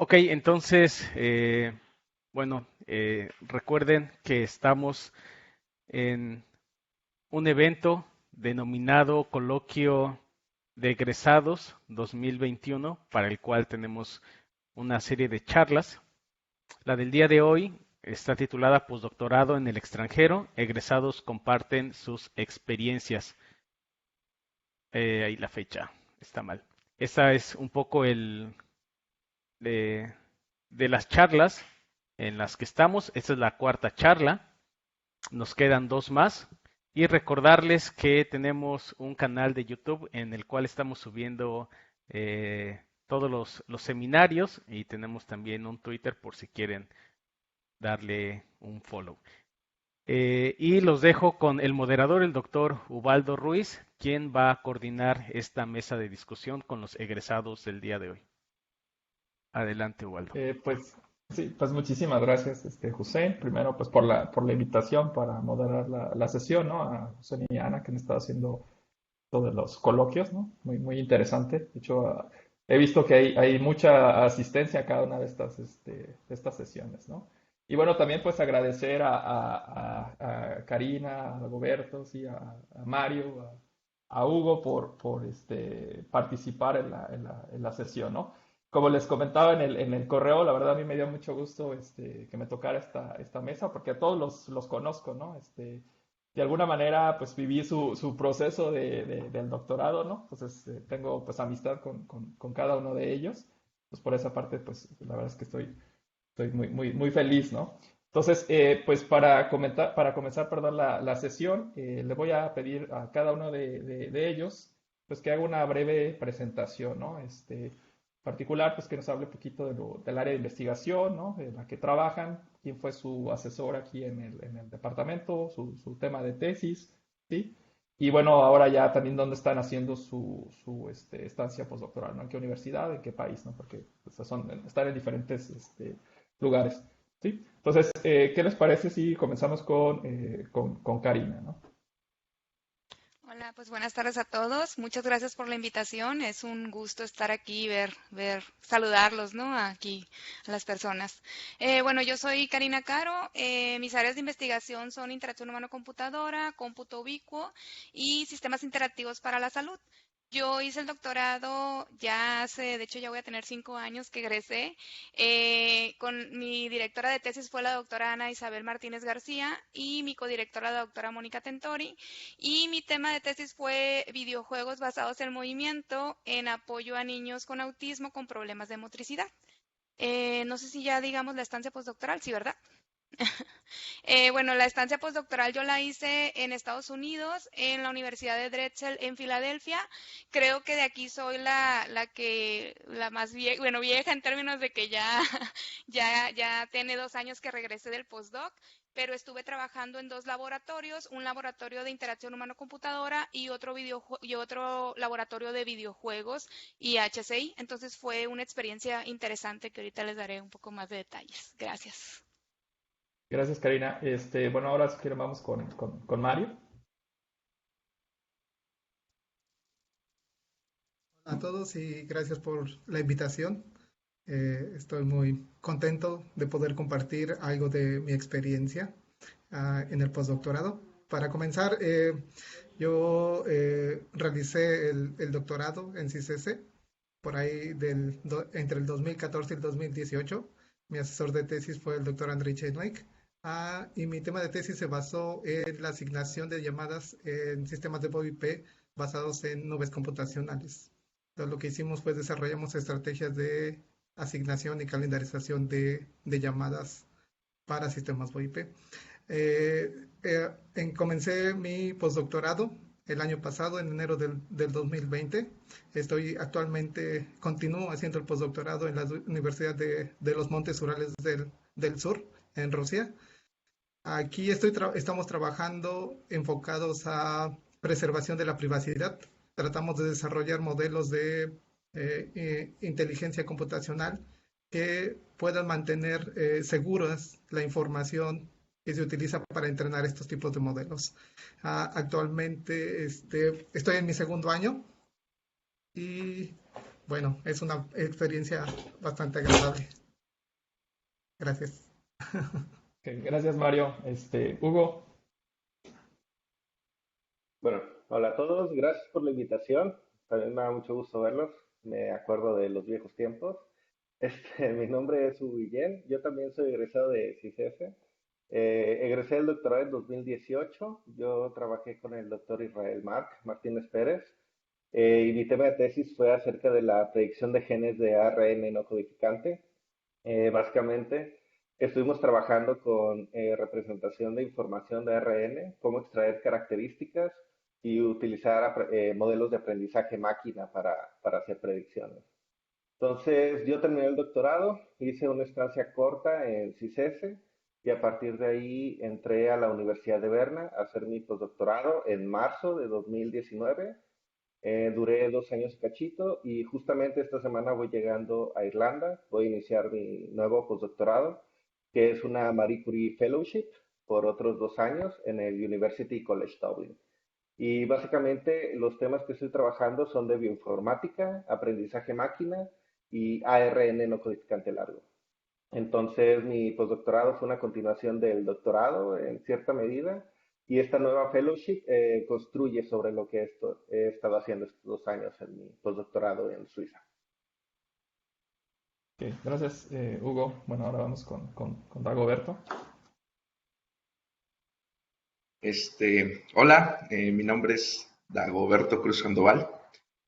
Ok, entonces, bueno, recuerden que estamos en un evento denominado Coloquio de Egresados 2021, para el cual tenemos una serie de charlas. La del día de hoy está titulada Postdoctorado en el extranjero. Egresados comparten sus experiencias. Ahí la fecha está mal. Esta es un poco de, de las charlas en las que estamos. Esta es la cuarta charla. Nos quedan dos más. Y recordarles que tenemos un canal de YouTube en el cual estamos subiendo todos los seminarios y tenemos también un Twitter por si quieren darle un follow. Y los dejo con el moderador, el doctor Ubaldo Ruiz, quien va a coordinar esta mesa de discusión con los egresados del día de hoy. Adelante, Ubaldo. Pues sí, pues muchísimas gracias, José. Primero, pues por la invitación para moderar la sesión, ¿no? A José y Ana que han estado haciendo todos los coloquios, ¿no? Muy interesante. De hecho, he visto que hay mucha asistencia a cada una de estas sesiones, ¿no? Y bueno, también pues agradecer a Karina, a Roberto, sí, a Mario, a Hugo por participar en la sesión, ¿no? Como les comentaba en el correo, la verdad a mí me dio mucho gusto que me tocara esta mesa, porque a todos los conozco, ¿no? De alguna manera, pues viví su proceso del doctorado, ¿no? Entonces, tengo pues amistad con cada uno de ellos. Pues por esa parte, pues la verdad es que estoy muy feliz, ¿no? Entonces, pues para comenzar, perdón, la sesión, le voy a pedir a cada uno de ellos, pues que haga una breve presentación, ¿no? Particular, pues que nos hable un poquito del área de investigación, ¿no? En la que trabajan, quién fue su asesor aquí en el departamento, su tema de tesis, ¿sí? Y bueno, ahora ya también dónde están haciendo su estancia postdoctoral, ¿no? ¿En qué universidad, en qué país, ¿no? Porque pues, están en diferentes lugares, ¿sí? Entonces, ¿qué les parece si comenzamos con Karina, ¿no? Hola, pues buenas tardes a todos. Muchas gracias por la invitación. Es un gusto estar aquí y saludarlos, ¿no? Aquí a las personas. Bueno, yo soy Karina Caro. Mis áreas de investigación son interacción humano-computadora, cómputo ubicuo y sistemas interactivos para la salud. Yo hice el doctorado ya de hecho ya voy a tener 5 años que egresé. Con mi directora de tesis fue la doctora Ana Isabel Martínez García y mi codirectora la doctora Mónica Tentori. Y mi tema de tesis fue videojuegos basados en movimiento en apoyo a niños con autismo con problemas de motricidad. No sé si ya digamos la estancia postdoctoral, sí, ¿verdad? Bueno, la estancia postdoctoral yo la hice en Estados Unidos, en la Universidad de Drexel en Filadelfia. Creo que de aquí soy la más vieja, bueno, vieja en términos de que ya, ya tiene 2 años que regresé del postdoc, pero estuve trabajando en dos laboratorios, un laboratorio de interacción humano-computadora y otro laboratorio de videojuegos y HCI. Entonces fue una experiencia interesante que ahorita les daré un poco más de detalles. Gracias. Gracias, Karina. Bueno, ahora si quieren vamos con Mario. A todos y gracias por la invitación. Estoy muy contento de poder compartir algo de mi experiencia en el postdoctorado. Para comenzar, yo realicé el doctorado en CICESE por ahí entre el 2014 y el 2018. Mi asesor de tesis fue el doctor Andrei Chenlik. Y mi tema de tesis se basó en la asignación de llamadas en sistemas de voz IP basados en nubes computacionales. Entonces, lo que hicimos fue desarrollamos estrategias de asignación y calendarización de llamadas para sistemas VoIP. Comencé mi postdoctorado el año pasado, en enero del 2020. Continúo haciendo el postdoctorado en la Universidad de los Montes Urales del Sur, en Rusia. Aquí estamos trabajando enfocados a preservación de la privacidad. Tratamos de desarrollar modelos de inteligencia computacional que puedan mantener seguras la información que se utiliza para entrenar estos tipos de modelos. Actualmente estoy en mi segundo año y bueno, es una experiencia bastante agradable. Gracias. Ok, gracias, Mario. Hugo. Bueno, hola a todos, gracias por la invitación. También me da mucho gusto verlos. Me acuerdo de los viejos tiempos. Mi nombre es Hugo Guillén. Yo también soy egresado de CICESE. Egresé del doctorado en 2018. Yo trabajé con el doctor Israel Martínez Pérez. Y mi tema de tesis fue acerca de la predicción de genes de ARN no codificante. Básicamente, estuvimos trabajando con representación de información de ARN, cómo extraer características y utilizar modelos de aprendizaje máquina para hacer predicciones. Entonces, yo terminé el doctorado, hice una estancia corta en CICESE y a partir de ahí entré a la Universidad de Berna a hacer mi postdoctorado en marzo de 2019. Duré 2 años y cachito y justamente esta semana voy llegando a Irlanda. Voy a iniciar mi nuevo postdoctorado, que es una Marie Curie Fellowship por otros 2 años en el University College Dublin. Y básicamente los temas que estoy trabajando son de bioinformática, aprendizaje máquina y ARN no codificante largo. Entonces, mi postdoctorado fue una continuación del doctorado en cierta medida y esta nueva fellowship construye sobre lo que he estado haciendo estos 2 años en mi postdoctorado en Suiza. Ok, gracias, Hugo. Bueno, ahora vamos con Dagoberto. Hola, mi nombre es Dagoberto Cruz Sandoval.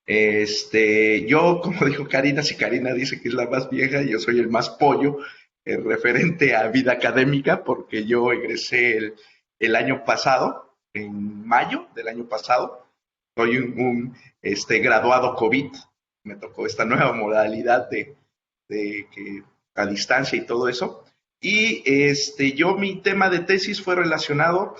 Yo, como dijo Karina, si Karina dice que es la más vieja, yo soy el más pollo, referente a vida académica, porque yo egresé el año pasado, en mayo del año pasado. Soy un graduado COVID. Me tocó esta nueva modalidad de que a distancia y todo eso. Y mi tema de tesis fue relacionado,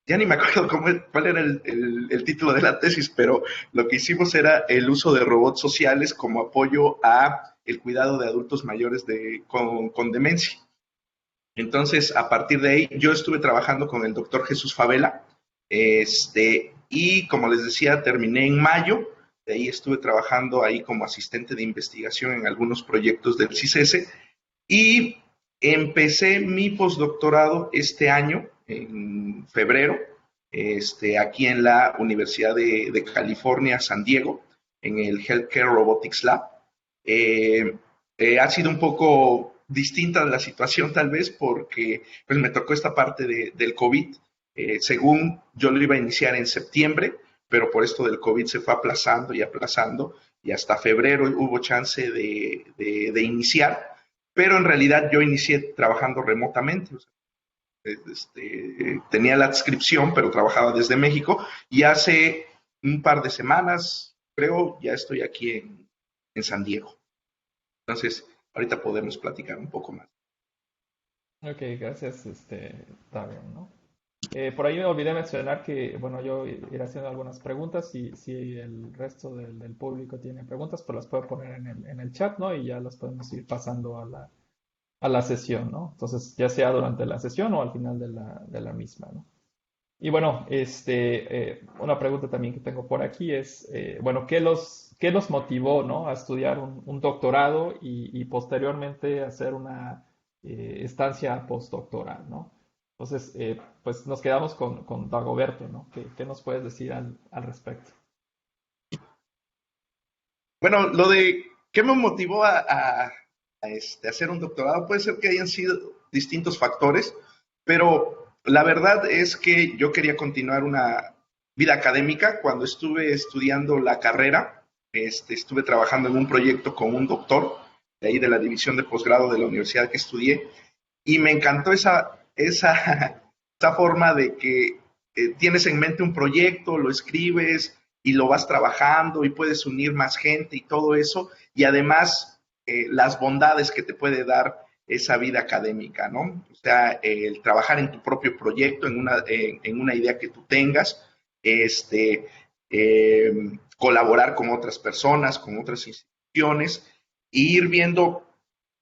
ya ni me acuerdo cuál era el título de la tesis, pero lo que hicimos era el uso de robots sociales como apoyo a el cuidado de adultos mayores con demencia. Entonces, a partir de ahí, yo estuve trabajando con el doctor Jesús Favela, y como les decía, terminé en mayo. De ahí estuve trabajando ahí como asistente de investigación en algunos proyectos del CICESE y empecé mi postdoctorado este año, en febrero, aquí en la Universidad de California, San Diego, en el Healthcare Robotics Lab. Ha sido un poco distinta la situación tal vez porque pues, me tocó esta parte del COVID. Según yo lo iba a iniciar en septiembre, pero por esto del COVID se fue aplazando y hasta febrero hubo chance de iniciar, pero en realidad yo inicié trabajando remotamente. O sea, tenía la adscripción, pero trabajaba desde México y hace un par de semanas, creo, ya estoy aquí en San Diego. Entonces, ahorita podemos platicar un poco más. Ok, gracias, Dago, ¿no? Por ahí me olvidé mencionar que, bueno, yo iré haciendo algunas preguntas y si el resto del público tiene preguntas, pues las puedo poner en el chat, ¿no? Y ya las podemos ir pasando a la sesión, ¿no? Entonces, ya sea durante la sesión o al final de la misma, ¿no? Y bueno, una pregunta también que tengo por aquí es, bueno, qué los motivó, ¿no? A estudiar un doctorado y posteriormente hacer una estancia postdoctoral, ¿no? Entonces, pues nos quedamos con Dagoberto, ¿no? ¿Qué nos puedes decir al respecto? Bueno, lo de qué me motivó a hacer un doctorado puede ser que hayan sido distintos factores, pero la verdad es que yo quería continuar una vida académica. Cuando estuve estudiando la carrera, estuve trabajando en un proyecto con un doctor de ahí de la división de posgrado de la universidad que estudié y me encantó esa forma de que tienes en mente un proyecto, lo escribes y lo vas trabajando y puedes unir más gente y todo eso, y además las bondades que te puede dar esa vida académica, ¿no? O sea, el trabajar en tu propio proyecto, en una idea que tú tengas, colaborar con otras personas, con otras instituciones, e ir viendo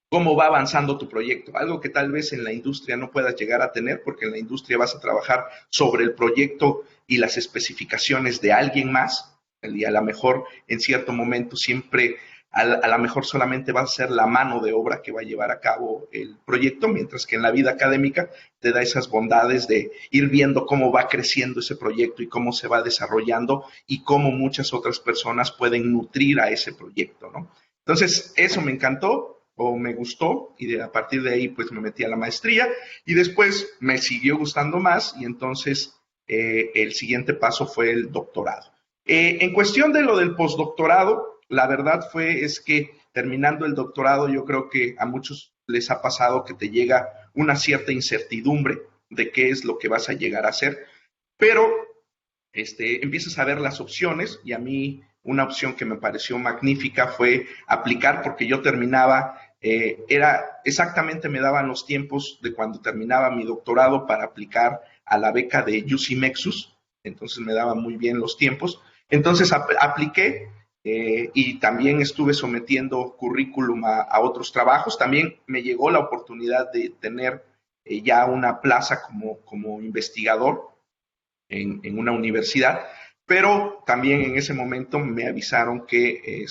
cómo va avanzando tu proyecto, algo que tal vez en la industria no puedas llegar a tener, porque en la industria vas a trabajar sobre el proyecto y las especificaciones de alguien más, y a lo mejor en cierto momento siempre a lo mejor solamente va a ser la mano de obra que va a llevar a cabo el proyecto, mientras que en la vida académica te da esas bondades de ir viendo cómo va creciendo ese proyecto y cómo se va desarrollando y cómo muchas otras personas pueden nutrir a ese proyecto, ¿no? Entonces, eso me encantó o me gustó y a partir de ahí pues me metí a la maestría y después me siguió gustando más y entonces el siguiente paso fue el doctorado. En cuestión de lo del postdoctorado, la verdad es que terminando el doctorado yo creo que a muchos les ha pasado que te llega una cierta incertidumbre de qué es lo que vas a llegar a hacer, pero empiezas a ver las opciones y a mí una opción que me pareció magnífica fue aplicar porque yo terminaba, era exactamente me daban los tiempos de cuando terminaba mi doctorado para aplicar a la beca de UC Mexus, entonces me daban muy bien los tiempos. Entonces apliqué y también estuve sometiendo currículum a otros trabajos. También me llegó la oportunidad de tener ya una plaza como investigador en una universidad, pero también en ese momento me avisaron que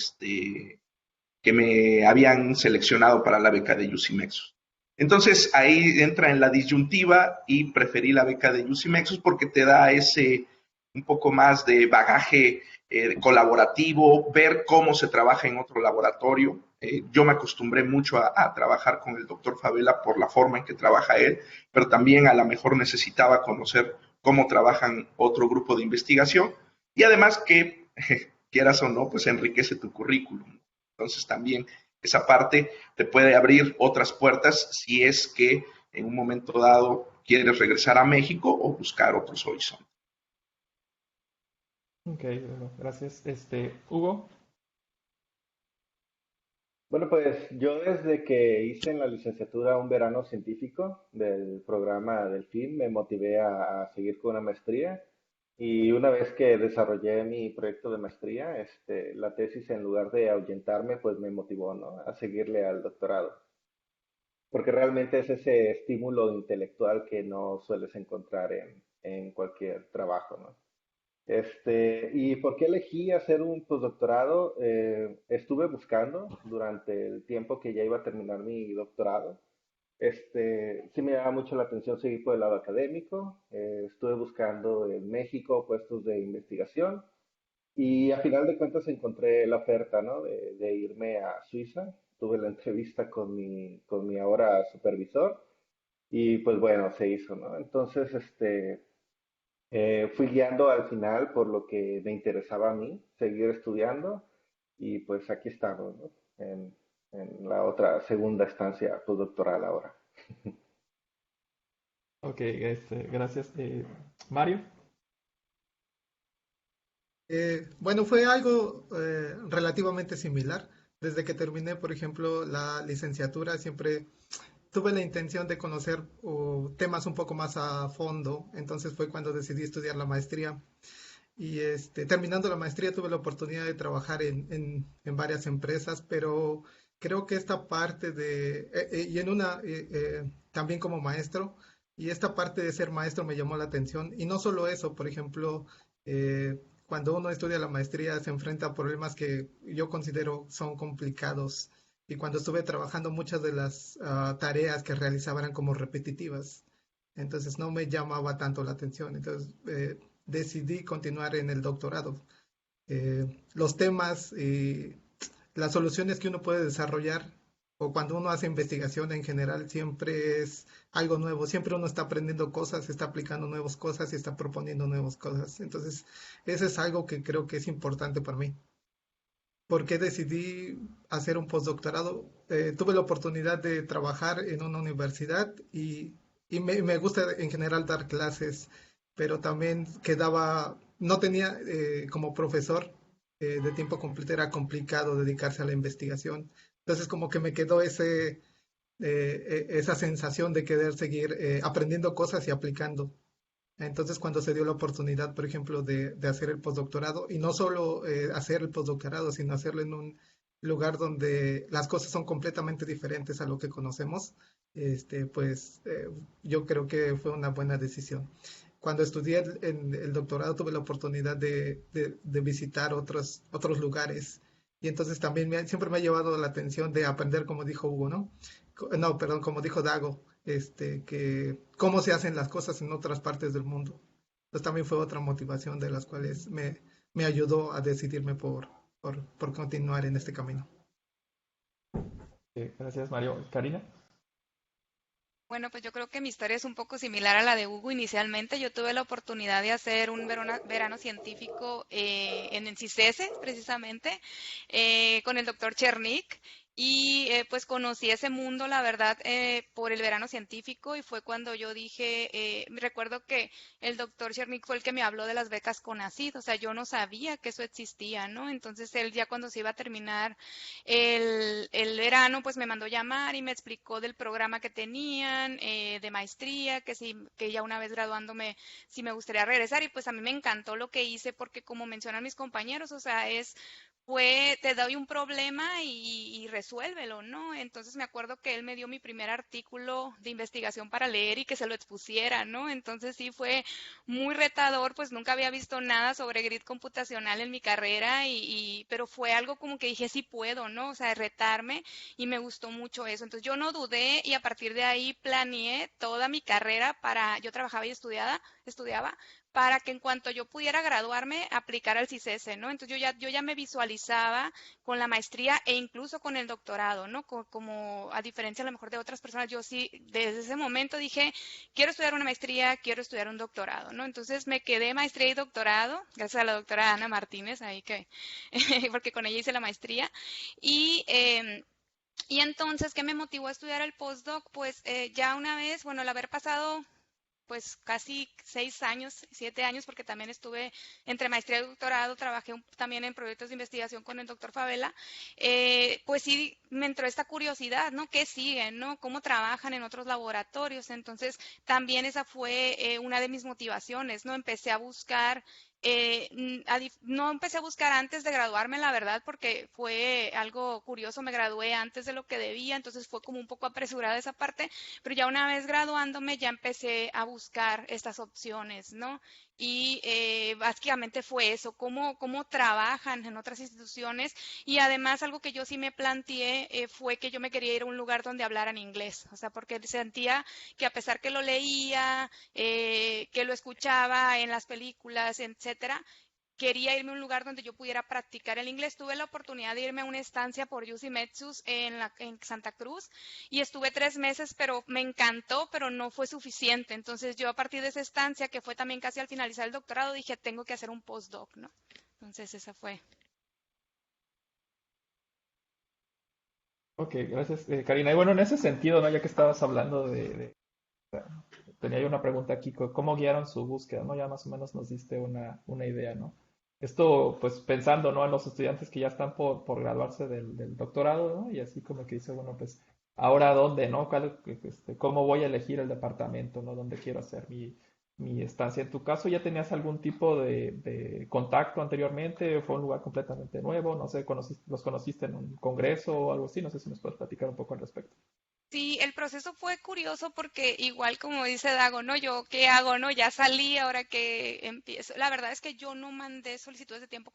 me habían seleccionado para la beca de UC Mexus. Entonces ahí entra en la disyuntiva y preferí la beca de UC Mexus porque te da ese un poco más de bagaje colaborativo, ver cómo se trabaja en otro laboratorio. Yo me acostumbré mucho a trabajar con el doctor Favela por la forma en que trabaja él, pero también a lo mejor necesitaba conocer cómo trabajan otro grupo de investigación y además que, quieras o no, pues enriquece tu currículum. Entonces también esa parte te puede abrir otras puertas si es que en un momento dado quieres regresar a México o buscar otros horizontes. Ok, bueno, gracias. Hugo. Bueno, pues yo desde que hice en la licenciatura un verano científico del programa del FIM, me motivé a seguir con una maestría y una vez que desarrollé mi proyecto de maestría, la tesis en lugar de ahuyentarme, pues me motivó, ¿no? A seguirle al doctorado, porque realmente es ese estímulo intelectual que no sueles encontrar en cualquier trabajo, ¿no? ¿Y por qué elegí hacer un postdoctorado? Estuve buscando durante el tiempo que ya iba a terminar mi doctorado. Sí me llama mucho la atención seguir por el lado académico. Estuve buscando en México puestos de investigación y a final de cuentas encontré la oferta, ¿no? De irme a Suiza. Tuve la entrevista con mi ahora supervisor y pues bueno, se hizo, ¿no? Entonces, fui guiando al final por lo que me interesaba a mí, seguir estudiando y pues aquí estamos, ¿no? En la otra segunda estancia postdoctoral ahora. Ok, gracias. Mario. Bueno, fue algo relativamente similar. Desde que terminé, por ejemplo, la licenciatura, siempre tuve la intención de conocer temas un poco más a fondo. Entonces fue cuando decidí estudiar la maestría. Y terminando la maestría tuve la oportunidad de trabajar en varias empresas, pero creo que esta parte y en una, también como maestro, y esta parte de ser maestro me llamó la atención. Y no solo eso, por ejemplo, cuando uno estudia la maestría se enfrenta a problemas que yo considero son complicados. Y cuando estuve trabajando, muchas de las tareas que realizaba eran como repetitivas. Entonces no me llamaba tanto la atención. Entonces decidí continuar en el doctorado. Los temas y las soluciones que uno puede desarrollar o cuando uno hace investigación en general siempre es algo nuevo, siempre uno está aprendiendo cosas, está aplicando nuevas cosas y está proponiendo nuevas cosas. Entonces, eso es algo que creo que es importante para mí. ¿Por qué decidí hacer un postdoctorado? Tuve la oportunidad de trabajar en una universidad y me gusta en general dar clases, pero también no tenía como profesor de tiempo completo, era complicado dedicarse a la investigación. Entonces como que me quedó esa sensación de querer seguir aprendiendo cosas y aplicando. Entonces, cuando se dio la oportunidad, por ejemplo, de hacer el postdoctorado, y no solo hacer el postdoctorado, sino hacerlo en un lugar donde las cosas son completamente diferentes a lo que conocemos, pues yo creo que fue una buena decisión. Cuando estudié en el doctorado tuve la oportunidad de visitar otros lugares Y entonces también siempre me ha llevado la atención de aprender, como dijo Hugo, ¿no? No, perdón, como dijo Dago, que cómo se hacen las cosas en otras partes del mundo. Entonces también fue otra motivación de las cuales me ayudó a decidirme por continuar en este camino. Gracias, Mario. Karina. Bueno, pues yo creo que mi historia es un poco similar a la de Hugo inicialmente. Yo tuve la oportunidad de hacer un verano científico en el CICESE, precisamente, con el doctor Chernik. Y pues conocí ese mundo, la verdad, por el verano científico y fue cuando yo dije, recuerdo que el doctor Chernik fue el que me habló de las becas CONACYT, o sea, yo no sabía que eso existía, ¿no? Entonces él ya cuando se iba a terminar el verano, pues me mandó llamar y me explicó del programa que tenían, de maestría, que sí, que ya una vez graduándome, sí me gustaría regresar y pues a mí me encantó lo que hice porque como mencionan mis compañeros, o sea, te doy un problema y resuélvelo, ¿no? Entonces me acuerdo que él me dio mi primer artículo de investigación para leer y que se lo expusiera, ¿no? Entonces sí fue muy retador, pues nunca había visto nada sobre grid computacional en mi carrera, pero fue algo como que dije, sí puedo, ¿no? O sea, retarme y me gustó mucho eso. Entonces yo no dudé y a partir de ahí planeé toda mi carrera yo trabajaba y estudiaba para que en cuanto yo pudiera graduarme, aplicar al CICESE, ¿no? Entonces yo ya me visualizaba con la maestría e incluso con el doctorado, ¿no? Como a diferencia a lo mejor de otras personas, yo sí desde ese momento dije, quiero estudiar una maestría, quiero estudiar un doctorado, ¿no? Entonces me quedé maestría y doctorado, gracias a la doctora Ana Martínez, ahí que, porque con ella hice la maestría, y... y entonces, ¿qué me motivó a estudiar el postdoc? Pues ya una vez, bueno, al haber pasado pues casi 6 años, 7 años, porque también estuve entre maestría y doctorado, trabajé también en proyectos de investigación con el doctor Favela, pues sí me entró esta curiosidad, ¿no? ¿Qué siguen, no? ¿Cómo trabajan en otros laboratorios? Entonces, también esa fue una de mis motivaciones, ¿no? Empecé a buscar no empecé a buscar antes de graduarme, la verdad, porque fue algo curioso, me gradué antes de lo que debía, entonces fue como un poco apresurada esa parte, pero ya una vez graduándome ya empecé a buscar estas opciones, ¿no? Y básicamente fue eso, cómo trabajan en otras instituciones y además algo que yo sí me planteé fue que yo me quería ir a un lugar donde hablaran inglés, o sea, porque sentía que a pesar que lo leía, que lo escuchaba en las películas, etcétera, quería irme a un lugar donde yo pudiera practicar el inglés. Tuve la oportunidad de irme a una estancia por UC Metsus en Santa Cruz y estuve 3 meses, pero me encantó, pero no fue suficiente. Entonces yo a partir de esa estancia, que fue también casi al finalizar el doctorado, dije, tengo que hacer un postdoc, ¿no? Entonces esa fue. Ok, gracias, Karina. Y bueno, en ese sentido, ¿no? Ya que estabas hablando tenía yo una pregunta aquí, ¿cómo guiaron su búsqueda, ¿no? Ya más o menos nos diste una idea, ¿no? Esto, pues pensando, ¿no? En los estudiantes que ya están por graduarse del doctorado, ¿no? Y así como que dice, bueno, pues, ¿ahora dónde, ¿no? ¿Cómo voy a elegir el departamento, ¿no? ¿Dónde quiero hacer mi estancia? En tu caso, ¿ya tenías algún tipo de contacto anteriormente? ¿Fue un lugar completamente nuevo? No sé, ¿los conociste en un congreso o algo así? No sé si nos puedes platicar un poco al respecto. Sí, el proceso fue curioso porque igual como dice Dago, ¿no? Yo, ¿qué hago, no? Ya salí, ahora que empiezo. La verdad es que yo no mandé solicitudes de tiempo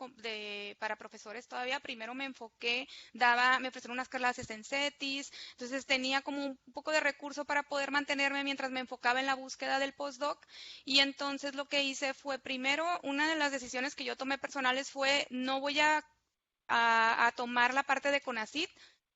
para profesores todavía. Primero me enfoqué, me ofrecieron unas clases en CETIS, entonces tenía como un poco de recurso para poder mantenerme mientras me enfocaba en la búsqueda del postdoc. Y entonces lo que hice fue, primero, una de las decisiones que yo tomé personales fue, no voy a tomar la parte de CONACYT,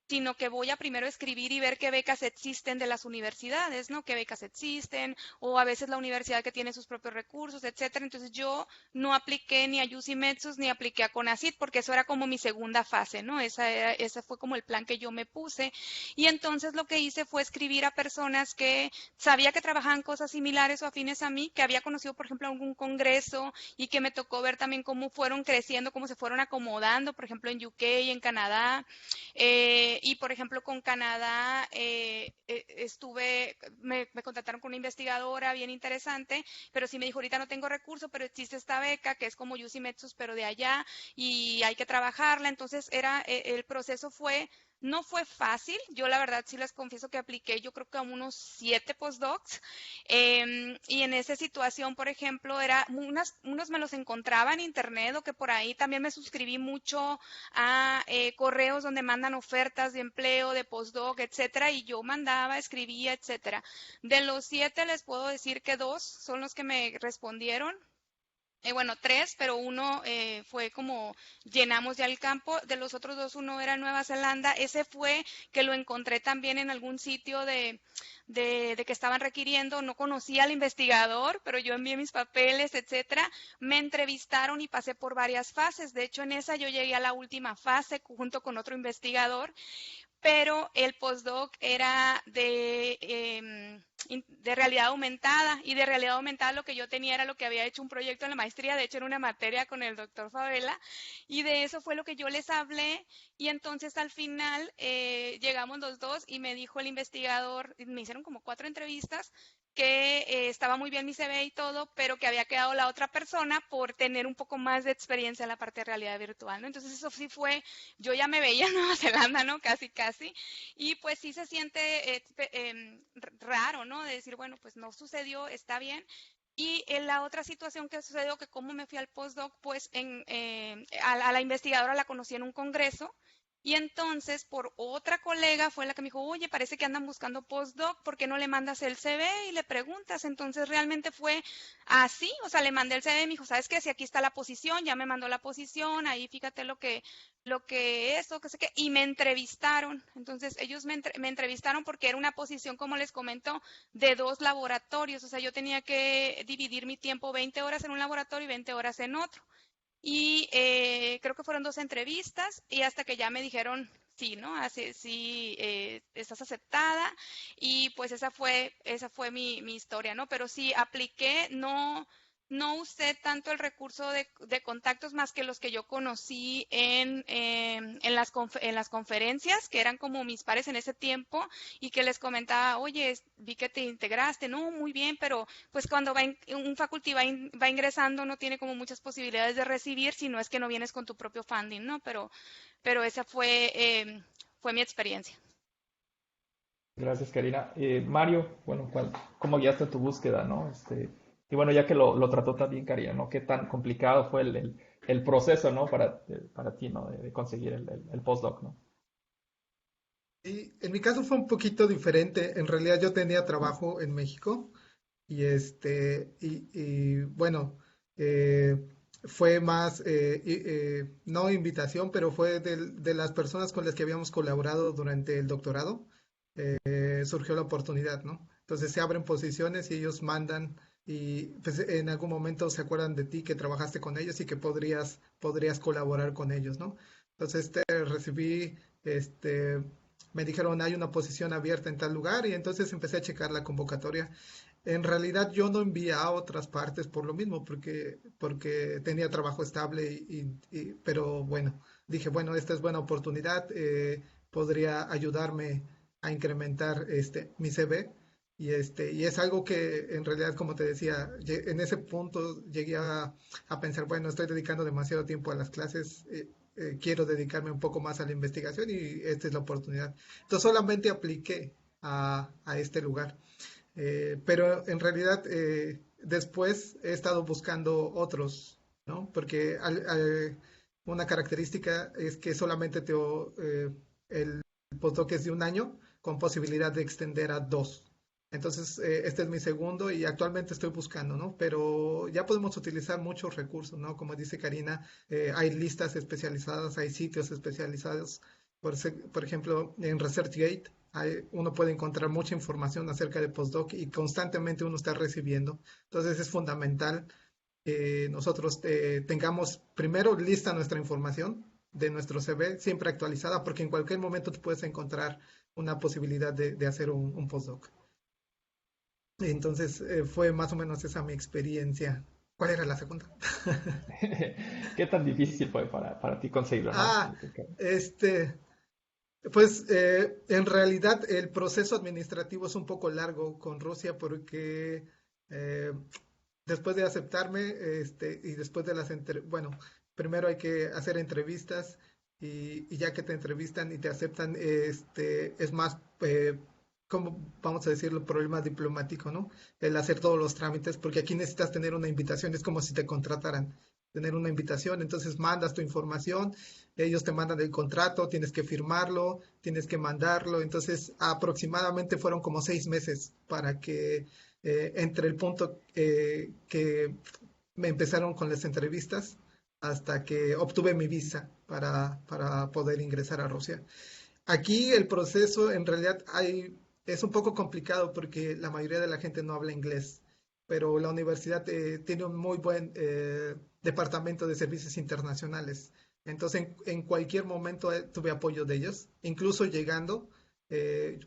sino que voy a primero escribir y ver qué becas existen de las universidades, ¿no? Qué becas existen, o a veces la universidad que tiene sus propios recursos, etcétera. Entonces yo no apliqué ni a UC Metsus ni apliqué a CONACYT porque eso era como mi segunda fase, ¿no? Ese fue como el plan que yo me puse. Y entonces lo que hice fue escribir a personas que sabía que trabajaban cosas similares o afines a mí, que había conocido, por ejemplo, algún congreso y que me tocó ver también cómo fueron creciendo, cómo se fueron acomodando, por ejemplo, en UK y en Canadá. Y por ejemplo, con Canadá me contrataron con una investigadora bien interesante, pero sí me dijo, ahorita no tengo recursos, pero existe esta beca que es como UC Metsus, pero de allá, y hay que trabajarla. Entonces el proceso fue No fue fácil, yo la verdad sí les confieso que apliqué yo creo que a unos 7 postdocs, y en esa situación, por ejemplo, unos me los encontraba en internet o que por ahí también me suscribí mucho a correos donde mandan ofertas de empleo, de postdoc, etcétera, y yo mandaba, escribía, etcétera. De los 7 les puedo decir que 2 son los que me respondieron. Bueno, 3, pero uno fue como llenamos ya el campo. De los otros 2, uno era Nueva Zelanda. Ese fue que lo encontré también en algún sitio de que estaban requiriendo. No conocía al investigador, pero yo envié mis papeles, etcétera. Me entrevistaron y pasé por varias fases. De hecho, en esa yo llegué a la última fase junto con otro investigador, pero el postdoc era de realidad aumentada, y de realidad aumentada lo que yo tenía era lo que había hecho un proyecto en la maestría, de hecho era una materia con el doctor Favela, y de eso fue lo que yo les hablé, y entonces al final llegamos los dos y me dijo el investigador, me hicieron como 4 entrevistas, que estaba muy bien mi CV y todo, pero que había quedado la otra persona por tener un poco más de experiencia en la parte de realidad virtual, ¿no? Entonces eso sí fue, yo ya me veía en Nueva Zelanda, ¿no? Casi, casi. Y pues sí se siente raro, ¿no? De decir, bueno, pues no sucedió, está bien. Y en la otra situación que sucedió, que como me fui al postdoc, pues a la investigadora la conocí en un congreso, y entonces por otra colega fue la que me dijo, oye, parece que andan buscando postdoc, ¿por qué no le mandas el CV y le preguntas? Entonces realmente fue así, o sea, le mandé el CV y me dijo, ¿sabes qué? Si aquí está la posición, ya me mandó la posición, ahí fíjate lo que es, o que sé qué, y me entrevistaron. Entonces ellos me entrevistaron porque era una posición, como les comento, de 2 laboratorios, o sea, yo tenía que dividir mi tiempo 20 horas en un laboratorio y 20 horas en otro. Y creo que fueron 2 entrevistas y hasta que ya me dijeron sí, ¿no? Así, sí, estás aceptada, y pues esa fue mi historia, ¿no? Pero sí, apliqué, no usé tanto el recurso de contactos más que los que yo conocí en las conferencias, que eran como mis pares en ese tiempo, y que les comentaba, oye, vi que te integraste, no, muy bien, pero pues cuando un faculty va ingresando no tiene como muchas posibilidades de recibir, si no es que no vienes con tu propio funding, ¿no? Pero esa fue mi experiencia. Gracias, Karina. Mario, bueno, ¿cómo guiaste tu búsqueda, no? Y bueno, ya que lo trató también Karina, ¿no? ¿Qué tan complicado fue el proceso, ¿no? Para ti, ¿no? De conseguir el postdoc, ¿no? Y en mi caso fue un poquito diferente. En realidad yo tenía trabajo en México y bueno, eh, fue más, no invitación, pero fue de las personas con las que habíamos colaborado durante el doctorado, surgió la oportunidad, ¿no? Entonces se abren posiciones y ellos mandan y pues, en algún momento se acuerdan de ti que trabajaste con ellos y que podrías colaborar con ellos, ¿no? Entonces recibí, me dijeron hay una posición abierta en tal lugar y entonces empecé a checar la convocatoria. En realidad yo no envié a otras partes por lo mismo, porque tenía trabajo estable, pero bueno, dije, bueno, esta es buena oportunidad, podría ayudarme a incrementar mi CV. Y es algo que en realidad, como te decía, en ese punto llegué a pensar, bueno, estoy dedicando demasiado tiempo a las clases, quiero dedicarme un poco más a la investigación y esta es la oportunidad. Entonces solamente apliqué a este lugar. Pero en realidad después he estado buscando otros, ¿no? Porque una característica es que solamente el postdoc es de 1 año con posibilidad de extender a 2. Entonces, este es mi segundo y actualmente estoy buscando, ¿no? Pero ya podemos utilizar muchos recursos, ¿no? Como dice Karina, hay listas especializadas, hay sitios especializados. Por ejemplo, en ResearchGate uno puede encontrar mucha información acerca de postdoc y constantemente uno está recibiendo. Entonces es fundamental que nosotros tengamos primero lista nuestra información de nuestro CV, siempre actualizada, porque en cualquier momento te puedes encontrar una posibilidad de hacer un postdoc. Entonces fue más o menos esa mi experiencia. ¿Cuál era la segunda? ¿Qué tan difícil fue para ti conseguirlo, no? Ah, este, Pues en realidad el proceso administrativo es un poco largo con Rusia porque eh, después de aceptarme y después de bueno, primero hay que hacer entrevistas y ya que te entrevistan y te aceptan, es más, ¿cómo vamos a decirlo? Problema diplomático, ¿no? El hacer todos los trámites, porque aquí necesitas tener una invitación, es como si te contrataran, tener una invitación, entonces mandas tu información, ellos te mandan el contrato, tienes que firmarlo, tienes que mandarlo, entonces aproximadamente fueron como 6 meses para que entre el punto que me empezaron con las entrevistas hasta que obtuve mi visa para poder ingresar a Rusia. Aquí el proceso en realidad es un poco complicado porque la mayoría de la gente no habla inglés, pero la universidad tiene un muy buen departamento de servicios internacionales. Entonces, en cualquier momento tuve apoyo de ellos, incluso llegando,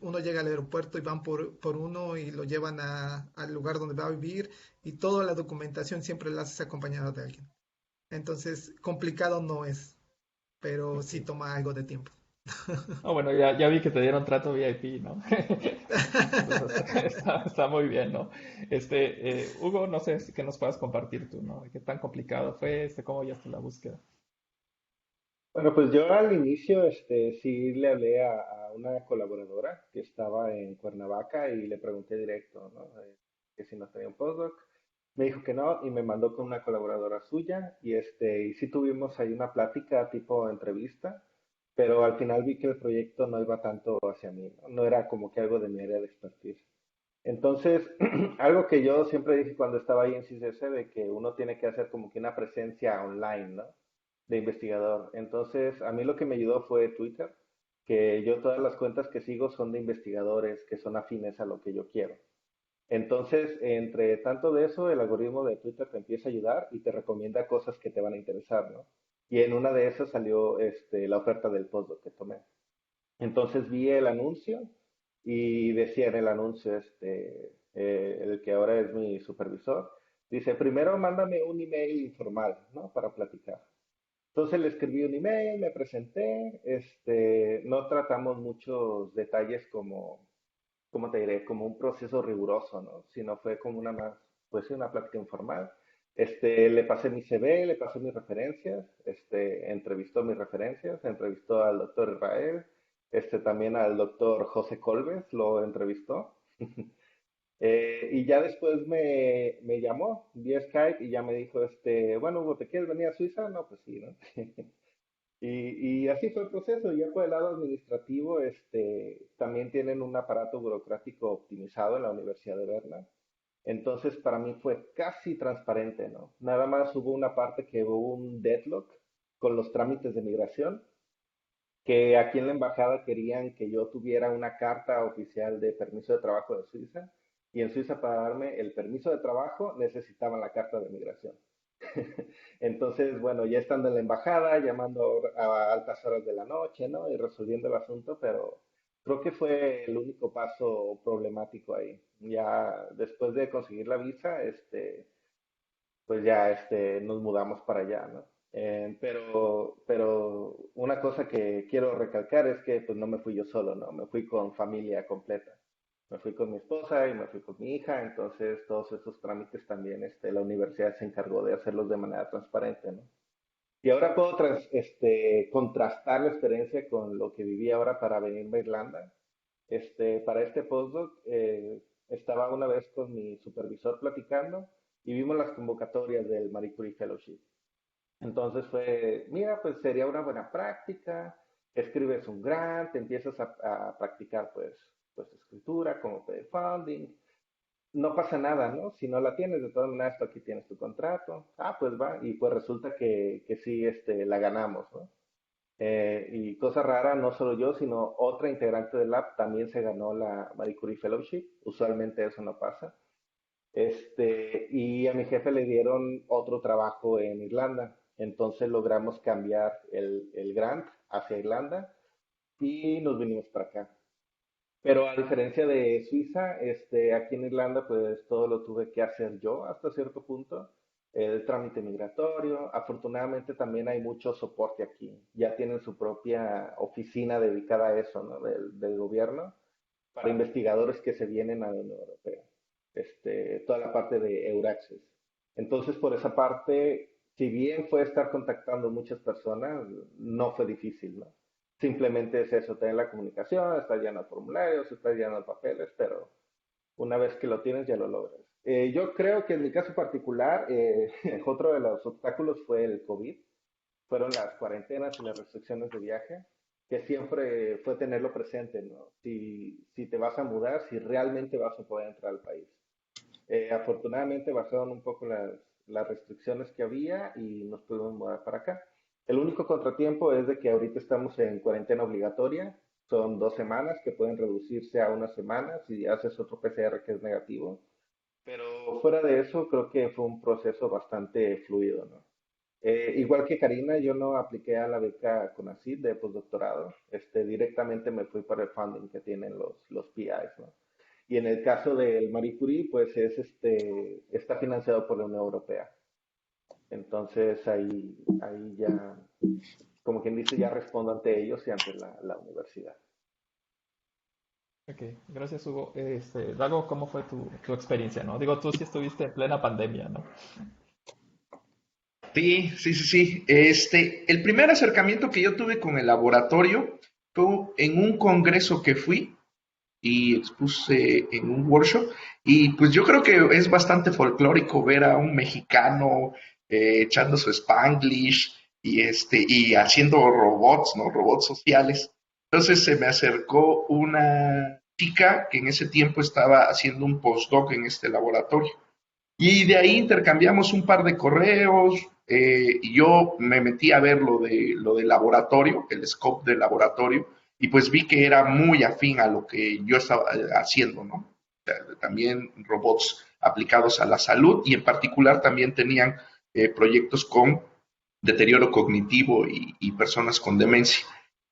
uno llega al aeropuerto y van por uno y lo llevan al lugar donde va a vivir y toda la documentación siempre la haces acompañado de alguien. Entonces, complicado no es, pero sí Ok. toma algo de tiempo. Ah, bueno, ya vi que te dieron trato VIP, ¿no? Entonces, está muy bien, ¿no? Hugo, no sé si que nos puedas compartir tú, ¿no? ¿Qué tan complicado fue? ¿Cómo ya está la búsqueda? Bueno, pues yo al inicio, sí le hablé a una colaboradora que estaba en Cuernavaca y le pregunté directo, ¿no? Que si no tenía un postdoc. Me dijo que no y me mandó con una colaboradora suya y sí tuvimos ahí una plática tipo entrevista, pero al final vi que el proyecto no iba tanto hacia mí, ¿no? No era como que algo de mi área de expertise. Entonces, algo que yo siempre dije cuando estaba ahí en CICES, de que uno tiene que hacer como que una presencia online, ¿no? De investigador. Entonces, a mí lo que me ayudó fue Twitter, que yo todas las cuentas que sigo son de investigadores que son afines a lo que yo quiero. Entonces, entre tanto de eso, el algoritmo de Twitter te empieza a ayudar y te recomienda cosas que te van a interesar, ¿no? Y en una de esas salió la oferta del postdoc que tomé. Entonces vi el anuncio y decía en el anuncio, el que ahora es mi supervisor, dice, primero mándame un email informal, ¿no? Para platicar. Entonces le escribí un email, me presenté, no tratamos muchos detalles como, ¿cómo te diré? Como un proceso riguroso, ¿no? Sino fue como una más, pues sí, una plática informal. Le pasé mi CV, le pasé mis referencias, entrevistó mis referencias, entrevistó al doctor Israel, también al doctor José Colves, lo entrevistó. Y ya después me llamó vía Skype y ya me dijo, bueno, Hugo, ¿te quieres venir a Suiza? No, pues sí, ¿no? Y así fue el proceso. Ya por el lado administrativo, también tienen un aparato burocrático optimizado en la Universidad de Berna. Entonces, para mí fue casi transparente, ¿no? Nada más hubo una parte que hubo un deadlock con los trámites de migración, que aquí en la embajada querían que yo tuviera una carta oficial de permiso de trabajo de Suiza, y en Suiza para darme el permiso de trabajo necesitaban la carta de migración. Entonces, bueno, ya estando en la embajada, llamando a altas horas de la noche, ¿no? Y resolviendo el asunto, pero creo que fue el único paso problemático ahí. Ya después de conseguir la visa, pues ya nos mudamos para allá, ¿no? Pero una cosa que quiero recalcar es que pues no me fui yo solo, ¿no? Me fui con familia completa. Me fui con mi esposa y me fui con mi hija, entonces todos esos trámites también la universidad se encargó de hacerlos de manera transparente, ¿no? Y ahora puedo contrastar la experiencia con lo que viví ahora para venirme a Irlanda. Para este postdoc, estaba una vez con mi supervisor platicando y vimos las convocatorias del Marie Curie Fellowship. Entonces fue, mira, pues sería una buena práctica, escribes un grant, empiezas a practicar pues escritura, como pedir funding, no pasa nada, ¿no? Si no la tienes, de todas maneras, tú aquí tienes tu contrato. Ah, pues va. Y pues resulta que sí, la ganamos, ¿no? Y cosa rara, no solo yo, sino otra integrante del lab también se ganó la Marie Curie Fellowship. Usualmente eso no pasa. Y a mi jefe le dieron otro trabajo en Irlanda. Entonces logramos cambiar el grant hacia Irlanda y nos vinimos para acá. Pero a diferencia de Suiza, aquí en Irlanda, pues todo lo tuve que hacer yo hasta cierto punto. El trámite migratorio. Afortunadamente también hay mucho soporte aquí. Ya tienen su propia oficina dedicada a eso, ¿no? Del gobierno para investigadores que se vienen a la Unión Europea. Toda la parte de Euraccess. Entonces, por esa parte, si bien fue estar contactando muchas personas, no fue difícil, ¿no? Simplemente es eso, tener la comunicación, estar llenando formularios, estar llenando papeles, pero una vez que lo tienes ya lo logras. Yo creo que en mi caso particular, otro de los obstáculos fue el COVID, fueron las cuarentenas y las restricciones de viaje, que siempre fue tenerlo presente, ¿no? Si te vas a mudar, si realmente vas a poder entrar al país. Afortunadamente bajaron un poco las restricciones que había y nos pudimos mudar para acá. El único contratiempo es de que ahorita estamos en cuarentena obligatoria, son 2 semanas que pueden reducirse a una semana si haces otro PCR que es negativo, pero fuera de eso creo que fue un proceso bastante fluido, ¿no? Igual que Karina, yo no apliqué a la beca CONACYT de postdoctorado, directamente me fui para el funding que tienen los PIs, ¿no? Y en el caso del Marie Curie, pues está financiado por la Unión Europea. Entonces ahí ya, como quien dice, ya respondo ante ellos y ante la universidad. Ok, gracias Hugo. Dago, ¿cómo fue tu experiencia, no? Digo, tú sí estuviste en plena pandemia, ¿no? Sí, sí, sí, sí. El primer acercamiento que yo tuve con el laboratorio fue en un congreso que fui y expuse en un workshop. Y pues yo creo que es bastante folclórico ver a un mexicano echando su Spanglish y haciendo robots, ¿no? Robots sociales. Entonces se me acercó una chica que en ese tiempo estaba haciendo un postdoc en este laboratorio. Y de ahí intercambiamos un par de correos. Y yo me metí a ver lo del laboratorio, el scope del laboratorio, y pues vi que era muy afín a lo que yo estaba haciendo, ¿no? También robots aplicados a la salud y en particular también tenían proyectos con deterioro cognitivo y personas con demencia.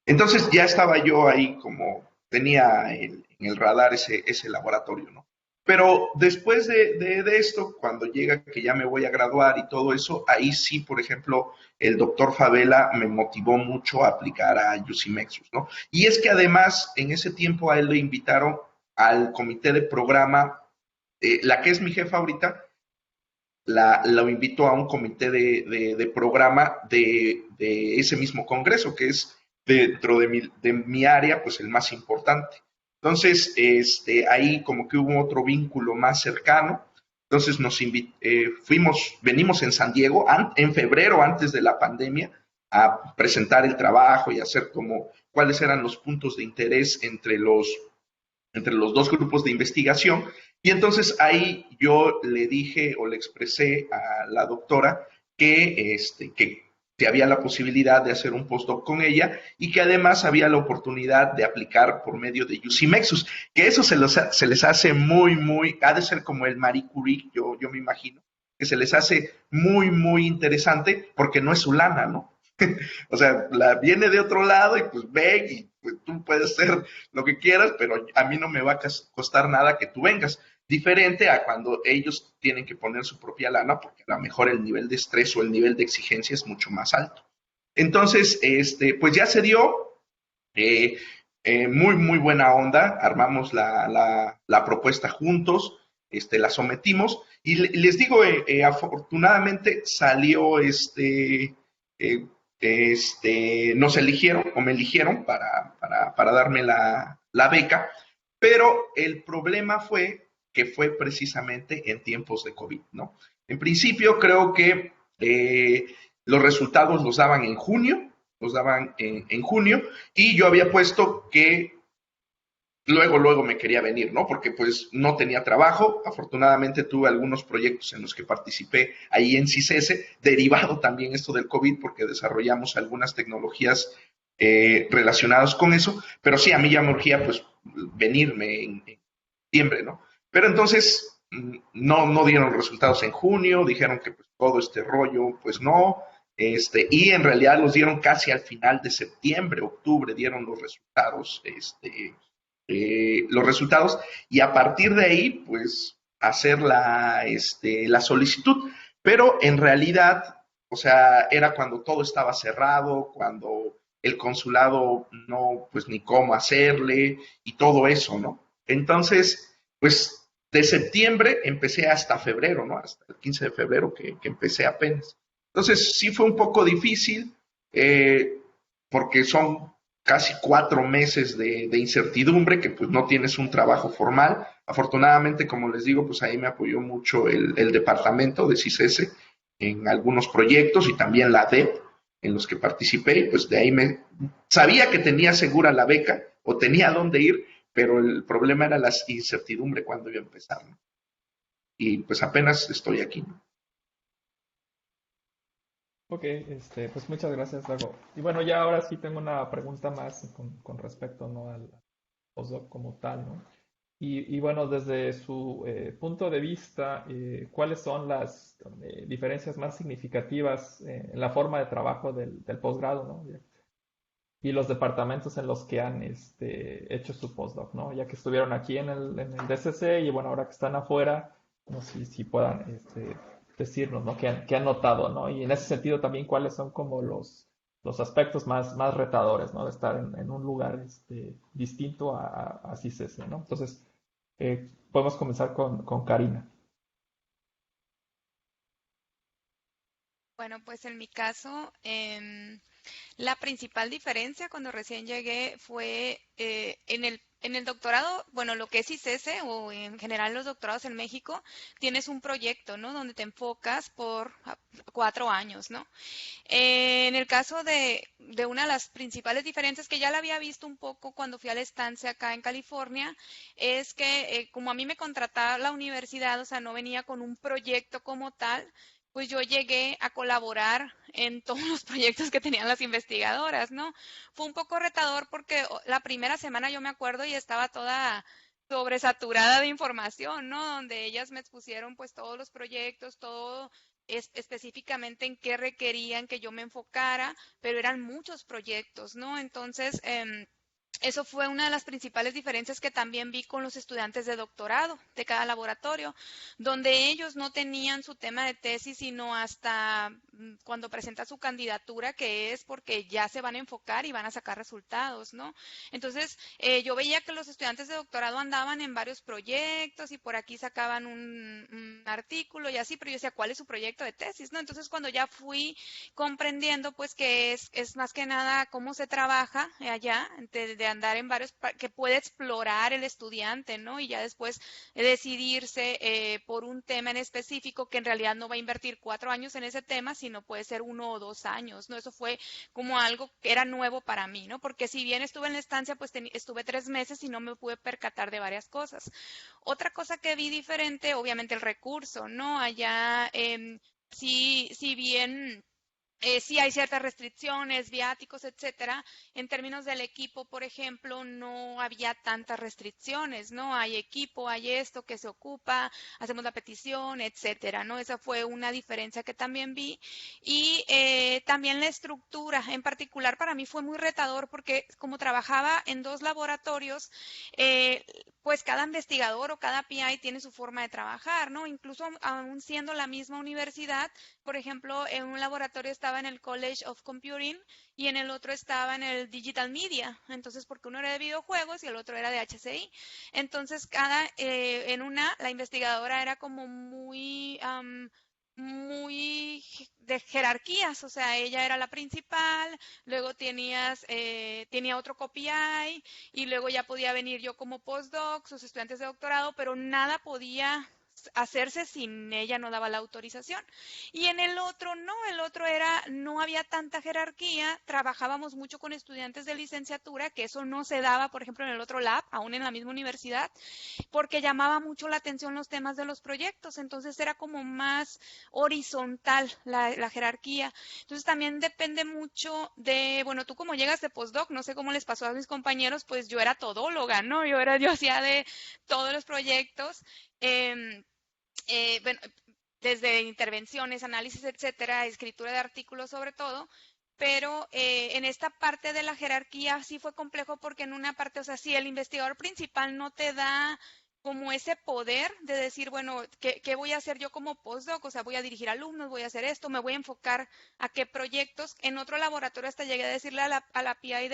Entonces ya estaba yo ahí como tenía en el radar ese laboratorio, ¿no? Pero después de esto, cuando llega que ya me voy a graduar y todo eso, ahí sí, por ejemplo, el doctor Favela me motivó mucho a aplicar a UCMexus, ¿no? Y es que además, en ese tiempo a él le invitaron al comité de programa, la que es mi jefa ahorita, lo invito a un comité de programa de ese mismo congreso, que es dentro de mi área, pues el más importante. Entonces, ahí como que hubo otro vínculo más cercano. Entonces venimos en San Diego en febrero, antes de la pandemia, a presentar el trabajo y hacer como cuáles eran los puntos de interés entre los dos grupos de investigación. Y entonces ahí yo le dije o le expresé a la doctora que si había la posibilidad de hacer un postdoc con ella y que además había la oportunidad de aplicar por medio de UCMexus, que eso se les hace ha de ser como el Marie Curie, yo me imagino, que se les hace muy, muy interesante porque no es su lana, ¿no? O sea, viene de otro lado y pues ven y pues, tú puedes hacer lo que quieras, pero a mí no me va a costar nada que tú vengas. Diferente a cuando ellos tienen que poner su propia lana, porque a lo mejor el nivel de estrés o el nivel de exigencia es mucho más alto. Entonces, pues ya se dio, muy, muy buena onda, armamos la propuesta juntos, la sometimos y les digo, afortunadamente salió nos eligieron o me eligieron para darme la beca, pero el problema fue que fue precisamente en tiempos de COVID, ¿no? En principio creo que los resultados los daban en junio, en junio, y yo había puesto que luego me quería venir, ¿no? Porque pues no tenía trabajo. Afortunadamente tuve algunos proyectos en los que participé ahí en CICESE, derivado también esto del COVID, porque desarrollamos algunas tecnologías relacionadas con eso. Pero sí, a mí ya me urgía pues venirme en septiembre, ¿no? Pero entonces no dieron resultados en junio, dijeron que pues todo este rollo, pues no. Y en realidad los dieron casi al final de septiembre, octubre, dieron los resultados, y a partir de ahí, pues, hacer la solicitud. Pero en realidad, o sea, era cuando todo estaba cerrado, cuando el consulado no, pues, ni cómo hacerle y todo eso, ¿no? Entonces, pues, de septiembre empecé hasta febrero, ¿no? Hasta el 15 de febrero que empecé apenas. Entonces sí fue un poco difícil porque son casi 4 meses de incertidumbre, que pues no tienes un trabajo formal. Afortunadamente, como les digo, pues ahí me apoyó mucho el departamento de CISESE en algunos proyectos y también la DEP en los que participé, y pues de ahí me sabía que tenía segura la beca o tenía dónde ir, pero el problema era la incertidumbre cuando iba a empezar, ¿no? Y pues apenas estoy aquí, ¿no? Ok, pues muchas gracias, Dago. Y bueno, ya ahora sí tengo una pregunta más con respecto, ¿no? Al postdoc como tal, ¿no? Y bueno, desde su punto de vista, ¿cuáles son las diferencias más significativas en la forma de trabajo del posgrado, ¿no? Y los departamentos en los que han hecho su postdoc, ¿no? Ya que estuvieron aquí en el DCC y bueno, ahora que están afuera, no sé si puedan decirnos, ¿no? ¿Qué han notado, ¿no? Y en ese sentido también, ¿cuáles son como los aspectos más retadores, ¿no? De estar en un lugar distinto a CICESE, ¿no? Entonces, podemos comenzar con Karina. Bueno, pues en mi caso, la principal diferencia cuando recién llegué fue en el doctorado, bueno, lo que es ICESE o en general los doctorados en México, tienes un proyecto, ¿no? Donde te enfocas por 4 años, ¿no? En el caso de una de las principales diferencias que ya la había visto un poco cuando fui a la estancia acá en California, es que como a mí me contrataba la universidad, o sea, no venía con un proyecto como tal, pues yo llegué a colaborar en todos los proyectos que tenían las investigadoras, ¿no? Fue un poco retador porque la primera semana yo me acuerdo y estaba toda sobresaturada de información, ¿no? Donde ellas me expusieron pues todos los proyectos, todo específicamente en qué requerían que yo me enfocara, pero eran muchos proyectos, ¿no? Entonces, eso fue una de las principales diferencias que también vi con los estudiantes de doctorado de cada laboratorio, donde ellos no tenían su tema de tesis, sino hasta cuando presenta su candidatura, que es porque ya se van a enfocar y van a sacar resultados, ¿no? Entonces, yo veía que los estudiantes de doctorado andaban en varios proyectos y por aquí sacaban un artículo y así, pero yo decía, ¿cuál es su proyecto de tesis, no? Entonces, cuando ya fui comprendiendo, pues, que es más que nada cómo se trabaja allá, de andar en varios, que puede explorar el estudiante, ¿no? Y ya después decidirse por un tema en específico que en realidad no va a invertir 4 años en ese tema, sino puede ser 1 o 2 años, ¿no? Eso fue como algo que era nuevo para mí, ¿no? Porque si bien estuve en la estancia, pues estuve 3 meses y no me pude percatar de varias cosas. Otra cosa que vi diferente, obviamente el recurso, ¿no? Allá, sí, si bien sí hay ciertas restricciones, viáticos, etcétera. En términos del equipo, por ejemplo, no había tantas restricciones, ¿no? Hay equipo, hay esto que se ocupa, hacemos la petición, etcétera, ¿no? Esa fue una diferencia que también vi. Y también la estructura, en particular para mí fue muy retador porque como trabajaba en 2 laboratorios, eh, pues cada investigador o cada PI tiene su forma de trabajar, ¿no? Incluso aún siendo la misma universidad, por ejemplo, en un laboratorio estaba en el College of Computing y en el otro estaba en el Digital Media. Entonces, porque uno era de videojuegos y el otro era de HCI. Entonces, en una, la investigadora era como muy de jerarquías, o sea, ella era la principal, luego tenía otro COPI y luego ya podía venir yo como postdoc, sus estudiantes de doctorado, pero nada podía hacerse sin ella no daba la autorización. Y en el otro no, el otro no había tanta jerarquía, trabajábamos mucho con estudiantes de licenciatura, que eso no se daba, por ejemplo, en el otro lab, aún en la misma universidad, porque llamaba mucho la atención los temas de los proyectos, entonces era como más horizontal la jerarquía. Entonces también depende mucho de, bueno, tú como llegas de postdoc, no sé cómo les pasó a mis compañeros, pues yo era todóloga, ¿no? Yo hacía de todos los proyectos. Bueno, desde intervenciones, análisis, etcétera, escritura de artículos sobre todo, pero en esta parte de la jerarquía sí fue complejo porque en una parte, o sea, si el investigador principal no te da como ese poder de decir, bueno, ¿qué voy a hacer yo como postdoc? O sea, voy a dirigir alumnos, voy a hacer esto, me voy a enfocar a qué proyectos. En otro laboratorio hasta llegué a decirle a la PI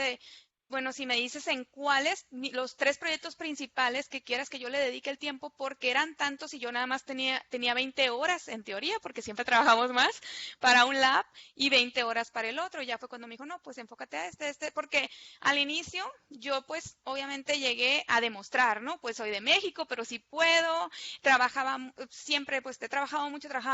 Bueno, si me dices en cuáles, los 3 proyectos principales que quieras que yo le dedique el tiempo, porque eran tantos y yo nada más tenía 20 horas en teoría, porque siempre trabajamos más para un lab y 20 horas para el otro. Ya fue cuando me dijo, no, pues enfócate a porque al inicio yo pues obviamente llegué a demostrar, ¿no? Pues soy de México, pero sí puedo, siempre pues he trabajaba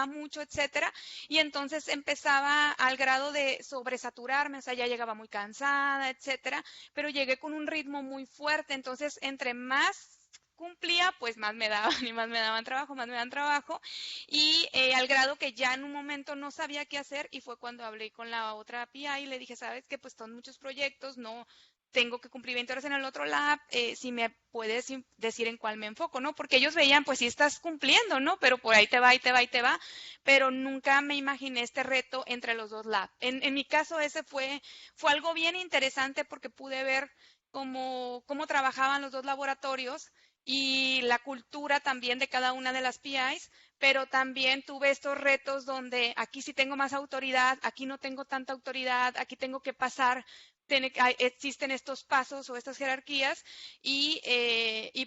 mucho, etcétera. Y entonces empezaba al grado de sobresaturarme, o sea, ya llegaba muy cansada, etcétera, pero llegué con un ritmo muy fuerte, entonces entre más cumplía, pues más me daban y más me daban trabajo, más me dan trabajo, y al grado que ya en un momento no sabía qué hacer y fue cuando hablé con la otra PI y le dije, sabes que pues son muchos proyectos, no tengo que cumplir 20 horas en el otro lab, si me puedes decir en cuál me enfoco, ¿no? Porque ellos veían, pues sí estás cumpliendo, ¿no? Pero por ahí te va y te va y te va, pero nunca me imaginé este reto entre los dos labs. En mi caso ese fue algo bien interesante porque pude ver cómo trabajaban los dos laboratorios y la cultura también de cada una de las PIs, pero también tuve estos retos donde aquí sí tengo más autoridad, aquí no tengo tanta autoridad, aquí tengo que pasar, existen estos pasos o estas jerarquías y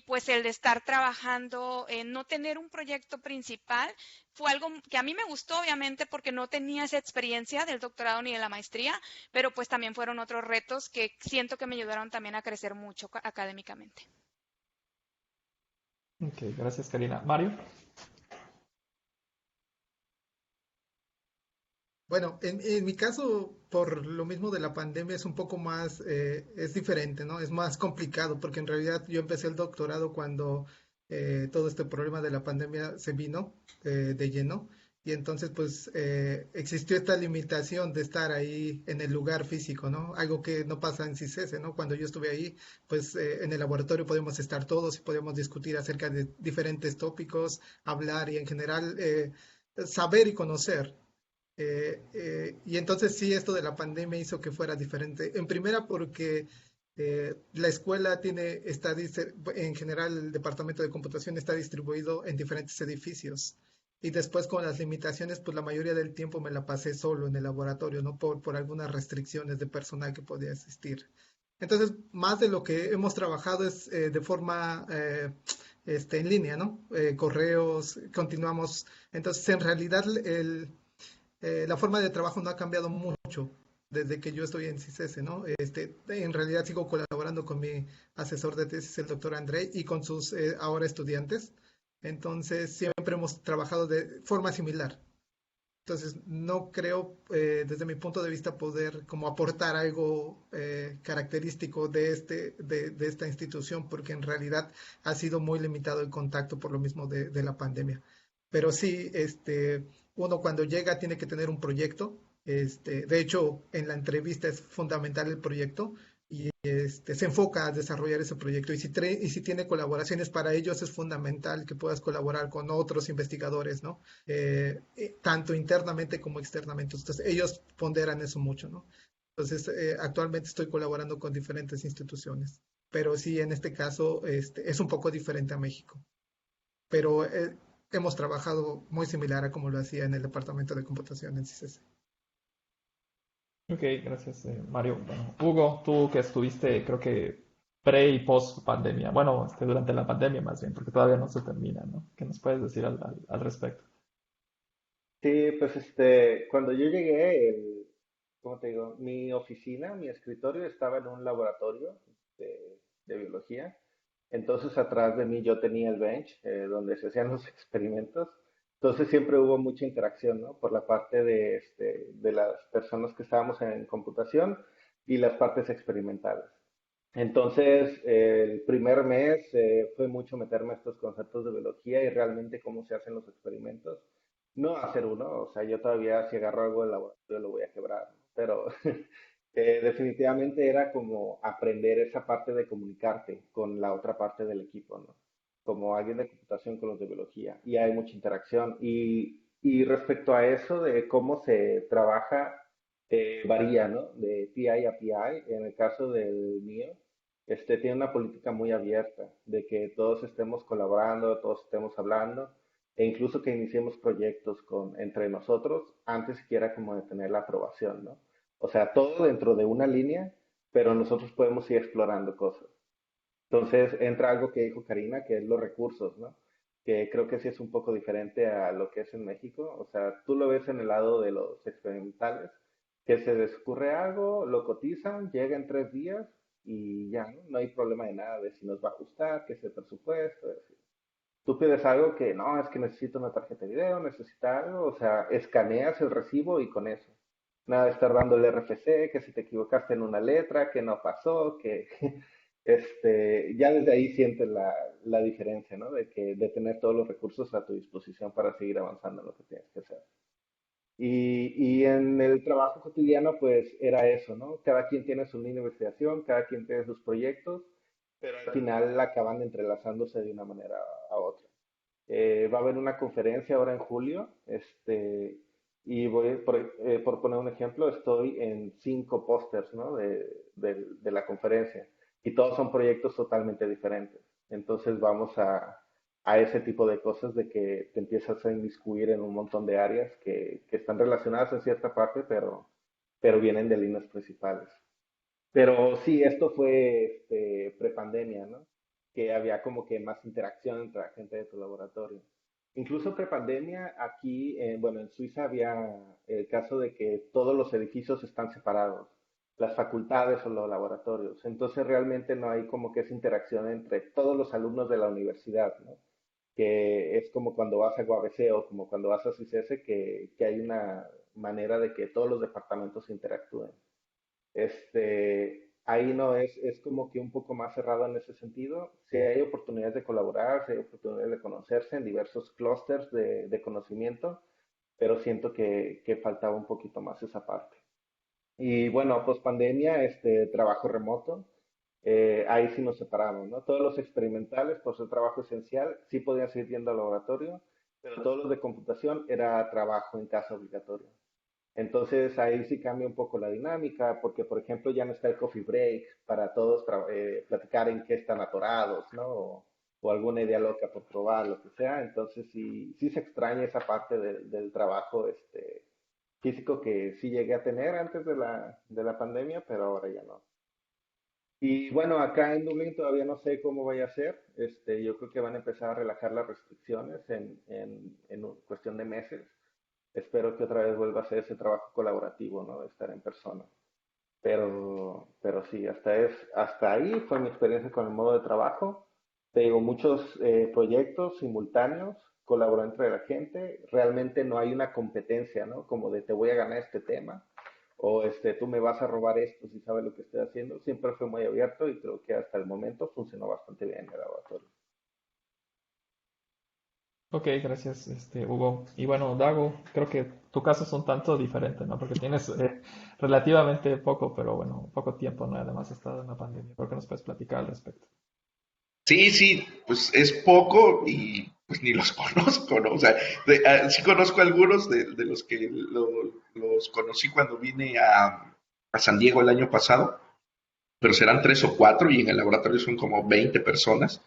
pues el de estar trabajando, no tener un proyecto principal, fue algo que a mí me gustó, obviamente, porque no tenía esa experiencia del doctorado ni de la maestría, pero pues también fueron otros retos que siento que me ayudaron también a crecer mucho académicamente. Ok, gracias, Karina. Mario. Bueno, en mi caso, por lo mismo de la pandemia, es un poco más, es diferente, ¿no? Es más complicado, porque en realidad yo empecé el doctorado cuando todo este problema de la pandemia se vino de lleno, y entonces pues existió esta limitación de estar ahí en el lugar físico, ¿no? Algo que no pasa en CICESE, ¿no? Cuando yo estuve ahí, pues en el laboratorio podíamos estar todos y podíamos discutir acerca de diferentes tópicos, hablar y en general saber y conocer. Y entonces sí, esto de la pandemia hizo que fuera diferente. En primera porque la escuela en general el departamento de computación está distribuido en diferentes edificios. Y después con las limitaciones, pues la mayoría del tiempo me la pasé solo en el laboratorio, ¿no? Por algunas restricciones de personal que podía asistir. Entonces, más de lo que hemos trabajado es de forma en línea, ¿no? Correos, continuamos. Entonces, en realidad, la forma de trabajo no ha cambiado mucho desde que yo estoy en CICESE, ¿no? En realidad sigo colaborando con mi asesor de tesis, el doctor André, y con sus ahora estudiantes. Entonces, siempre hemos trabajado de forma similar. Entonces, no creo, desde mi punto de vista, poder como aportar algo característico de esta institución, porque en realidad ha sido muy limitado el contacto por lo mismo de la pandemia. Pero sí, uno cuando llega tiene que tener un proyecto. De hecho, en la entrevista es fundamental el proyecto y se enfoca a desarrollar ese proyecto. Y si tiene colaboraciones para ellos, es fundamental que puedas colaborar con otros investigadores, ¿no? Tanto internamente como externamente. Entonces, ellos ponderan eso mucho, ¿no? Entonces, actualmente estoy colaborando con diferentes instituciones, pero sí, en este caso, es un poco diferente a México, pero hemos trabajado muy similar a como lo hacía en el departamento de computación en CICES. Ok, gracias, Mario. Bueno, Hugo, tú que estuviste, creo que pre y post pandemia, bueno, durante la pandemia más bien, porque todavía no se termina, ¿no? ¿Qué nos puedes decir al respecto? Sí, pues cuando yo llegué, ¿cómo te digo? Mi oficina, mi escritorio estaba en un laboratorio de biología. Entonces atrás de mí yo tenía el bench donde se hacían los experimentos. Entonces siempre hubo mucha interacción, ¿no? Por la parte de las personas que estábamos en computación y las partes experimentales. Entonces, el primer mes fue mucho meterme a estos conceptos de biología y realmente cómo se hacen los experimentos. No hacer uno, o sea, yo todavía si agarro algo del laboratorio lo voy a quebrar, ¿no? Pero definitivamente era como aprender esa parte de comunicarte con la otra parte del equipo, ¿no? Como alguien de computación con los de biología. Y hay mucha interacción. Y respecto a eso de cómo se trabaja, varía, ¿no? De PI a PI. En el caso del mío, tiene una política muy abierta de que todos estemos colaborando, todos estemos hablando e incluso que iniciemos proyectos entre nosotros antes siquiera como de tener la aprobación, ¿no? O sea, todo dentro de una línea, pero nosotros podemos ir explorando cosas. Entonces entra algo que dijo Karina, que es los recursos, ¿no? Que creo que sí es un poco diferente a lo que es en México. O sea, tú lo ves en el lado de los experimentales, que se les ocurre algo, lo cotizan, llega en 3 días y ya, ¿no? No hay problema de nada de si nos va a ajustar, que es el presupuesto. Así. Tú pides algo que no, es que necesito una tarjeta de video, necesita algo, o sea, escaneas el recibo y con eso. Nada de estar dando el RFC, que si te equivocaste en una letra, que no pasó, que ya desde ahí sientes la diferencia, ¿no? De tener todos los recursos a tu disposición para seguir avanzando en lo que tienes que hacer. Y en el trabajo cotidiano, pues era eso, ¿no? Cada quien tiene su línea de investigación, cada quien tiene sus proyectos, pero al final acaban entrelazándose de una manera a otra. Va a haber una conferencia ahora en julio, y por poner un ejemplo, estoy en 5 pósters, ¿no? De la conferencia, y todos son proyectos totalmente diferentes. Entonces vamos a ese tipo de cosas de que te empiezas a inmiscuir en un montón de áreas que están relacionadas en cierta parte, pero vienen de líneas principales. Pero sí, esto fue prepandemia, ¿no? Que había como que más interacción entre la gente de tu laboratorio. Incluso prepandemia, aquí, bueno, en Suiza había el caso de que todos los edificios están separados, las facultades o los laboratorios. Entonces realmente no hay como que esa interacción entre todos los alumnos de la universidad, ¿no? Que es como cuando vas a UABC o como cuando vas a CICESE, que hay una manera de que todos los departamentos interactúen. Ahí no es como que un poco más cerrado en ese sentido. Si hay oportunidades de colaborar, si hay oportunidades de conocerse en diversos clústeres de conocimiento, pero siento que faltaba un poquito más esa parte. Y bueno, post pandemia, trabajo remoto, ahí sí nos separamos, ¿no? Todos los experimentales, por ser trabajo esencial, sí podían seguir yendo al laboratorio, pero todos los de computación era trabajo en casa obligatorio. Entonces ahí sí cambia un poco la dinámica, porque por ejemplo ya no está el coffee break para todos platicar en qué están atorados, ¿no? O alguna idea loca por probar, lo que sea. Entonces sí se extraña esa parte del trabajo físico que sí llegué a tener antes de la pandemia, pero ahora ya no. Y bueno, acá en Dublín todavía no sé cómo vaya a ser. Yo creo que van a empezar a relajar las restricciones en cuestión de meses. Espero que otra vez vuelva a ser ese trabajo colaborativo, ¿no? De estar en persona. Pero sí, hasta ahí fue mi experiencia con el modo de trabajo. Te digo, muchos proyectos simultáneos, colaborar entre la gente. Realmente no hay una competencia, ¿no? Como de te voy a ganar este tema o tú me vas a robar esto si sabes lo que estoy haciendo. Siempre fue muy abierto y creo que hasta el momento funcionó bastante bien el laboratorio. Ok, gracias, Hugo. Y bueno, Dago, creo que tu caso es un tanto diferente, ¿no? Porque tienes relativamente poco, pero bueno, poco tiempo, ¿no? Además, has estado en la pandemia. ¿Por qué nos puedes platicar al respecto? Sí, sí, pues es poco y pues ni los conozco, ¿no? O sea, sí conozco algunos de los que los conocí cuando vine a San Diego el año pasado, pero serán 3 o 4 y en el laboratorio son como 20 personas.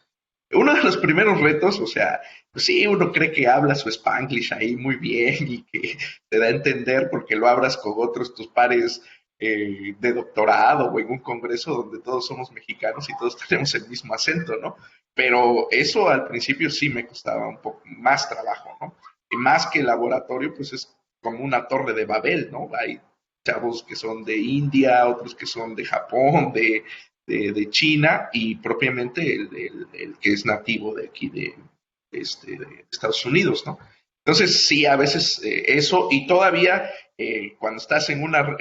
Uno de los primeros retos, o sea, pues sí, uno cree que habla su Spanglish ahí muy bien y que te da a entender porque lo hablas con otros tus pares de doctorado o en un congreso donde todos somos mexicanos y todos tenemos el mismo acento, ¿no? Pero eso al principio sí me costaba un poco más trabajo, ¿no? Y más que el laboratorio, pues es como una torre de Babel, ¿no? Hay chavos que son de India, otros que son de Japón, de China y propiamente el que es nativo de aquí de Estados Unidos, ¿no? Entonces sí, a veces eso y todavía cuando estás en una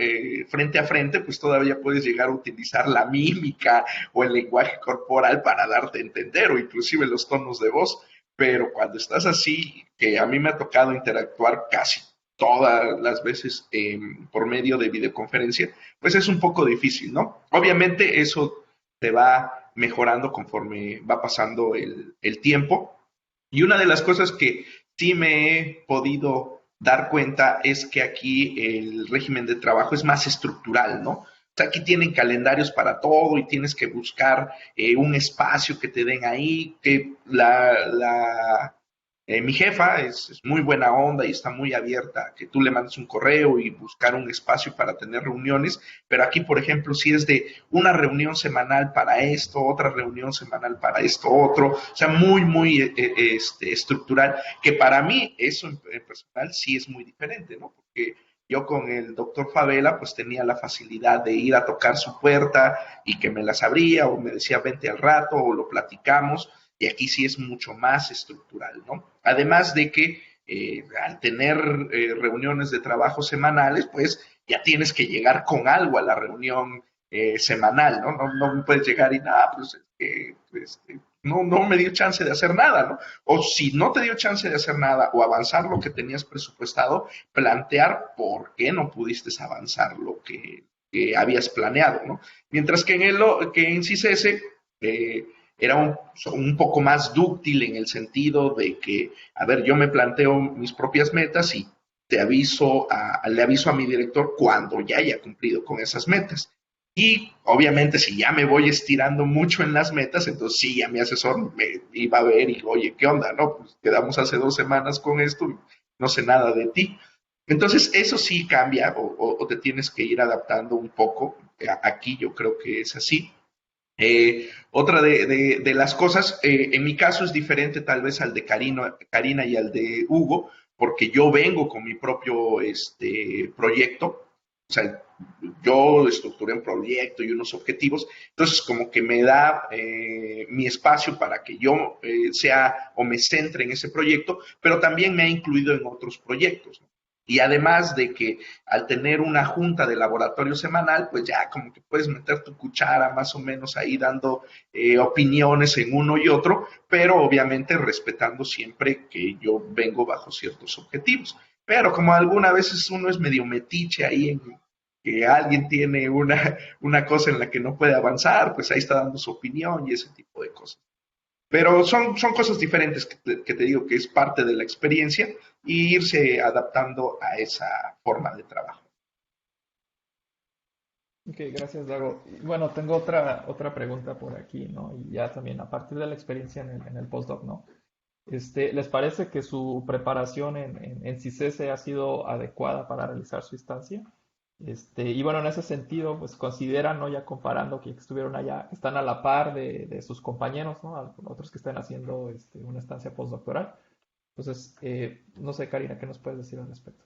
frente a frente, pues todavía puedes llegar a utilizar la mímica o el lenguaje corporal para darte a entender o inclusive los tonos de voz, pero cuando estás así, que a mí me ha tocado interactuar casi todas las veces por medio de videoconferencia, pues es un poco difícil, ¿no? Obviamente eso te va mejorando conforme va pasando el tiempo. Y una de las cosas que sí me he podido dar cuenta es que aquí el régimen de trabajo es más estructural, ¿no? O sea, aquí tienen calendarios para todo y tienes que buscar un espacio que te den ahí, que Mi jefa es muy buena onda y está muy abierta a que tú le mandes un correo y buscar un espacio para tener reuniones, pero aquí, por ejemplo, si es de una reunión semanal para esto, otra reunión semanal para esto, otro, o sea, muy estructural, que para mí eso en personal sí es muy diferente, ¿no? Porque yo con el doctor Favela pues tenía la facilidad de ir a tocar su puerta y que me las abría o me decía vente al rato o lo platicamos, y aquí sí es mucho más estructural, ¿no? Además de que al tener reuniones de trabajo semanales, pues ya tienes que llegar con algo a la reunión semanal, ¿no? No puedes llegar y nada, pues no me dio chance de hacer nada, ¿no? O si no te dio chance de hacer nada o avanzar lo que tenías presupuestado, plantear por qué no pudiste avanzar lo que habías planeado, ¿no? Mientras que en CICS era un poco más dúctil en el sentido de que, a ver, yo me planteo mis propias metas y le aviso a mi director cuando ya haya cumplido con esas metas. Y obviamente si ya me voy estirando mucho en las metas, entonces sí, ya mi asesor me iba a ver y, oye, ¿qué onda? No, pues quedamos hace 2 semanas con esto, no sé nada de ti. Entonces eso sí cambia o te tienes que ir adaptando un poco. Aquí yo creo que es así. Otra de las cosas, en mi caso es diferente tal vez al de Karina y al de Hugo, porque yo vengo con mi propio proyecto, o sea, yo estructuré un proyecto y unos objetivos, entonces como que me da mi espacio para que yo sea o me centre en ese proyecto, pero también me ha incluido en otros proyectos, ¿no? Y además de que al tener una junta de laboratorio semanal, pues ya como que puedes meter tu cuchara más o menos ahí dando opiniones en uno y otro, pero obviamente respetando siempre que yo vengo bajo ciertos objetivos. Pero como alguna veces uno es medio metiche ahí en que alguien tiene una cosa en la que no puede avanzar, pues ahí está dando su opinión y ese tipo de cosas. Pero son cosas diferentes que te digo que es parte de la experiencia y irse adaptando a esa forma de trabajo. Ok, gracias, Dago. Y bueno, tengo otra pregunta por aquí, ¿no? Y ya también a partir de la experiencia en el postdoc, ¿no? ¿Les parece que su preparación en CICESE ha sido adecuada para realizar su estancia? Y bueno, en ese sentido, pues consideran, ¿no? Ya comparando que estuvieron allá, están a la par de sus compañeros, ¿no? Otros que están haciendo una estancia postdoctoral. Entonces, no sé, Karina, ¿qué nos puedes decir al respecto?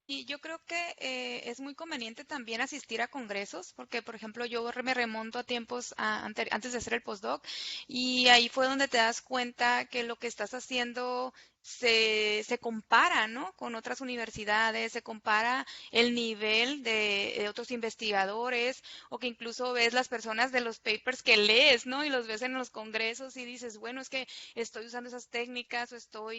Y yo creo que es muy conveniente también asistir a congresos, porque por ejemplo yo me remonto a tiempos antes de hacer el postdoc y ahí fue donde te das cuenta que lo que estás haciendo se compara, ¿no? Con otras universidades, se compara el nivel de otros investigadores o que incluso ves las personas de los papers que lees, ¿no? Y los ves en los congresos y dices, bueno, es que estoy usando esas técnicas o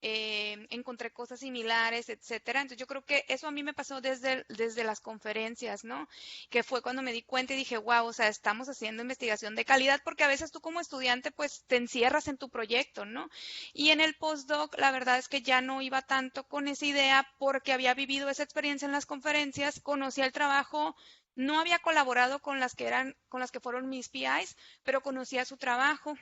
encontré cosas similares, etcétera. Entonces yo creo que eso a mí me pasó desde las conferencias, ¿no? Que fue cuando me di cuenta y dije, wow, o sea, estamos haciendo investigación de calidad porque a veces tú como estudiante pues te encierras en tu proyecto, ¿no? Y en el postdoc la verdad es que ya no iba tanto con esa idea porque había vivido esa experiencia en las conferencias, conocía el trabajo. No había colaborado con las que fueron mis PIs, pero conocía su trabajo.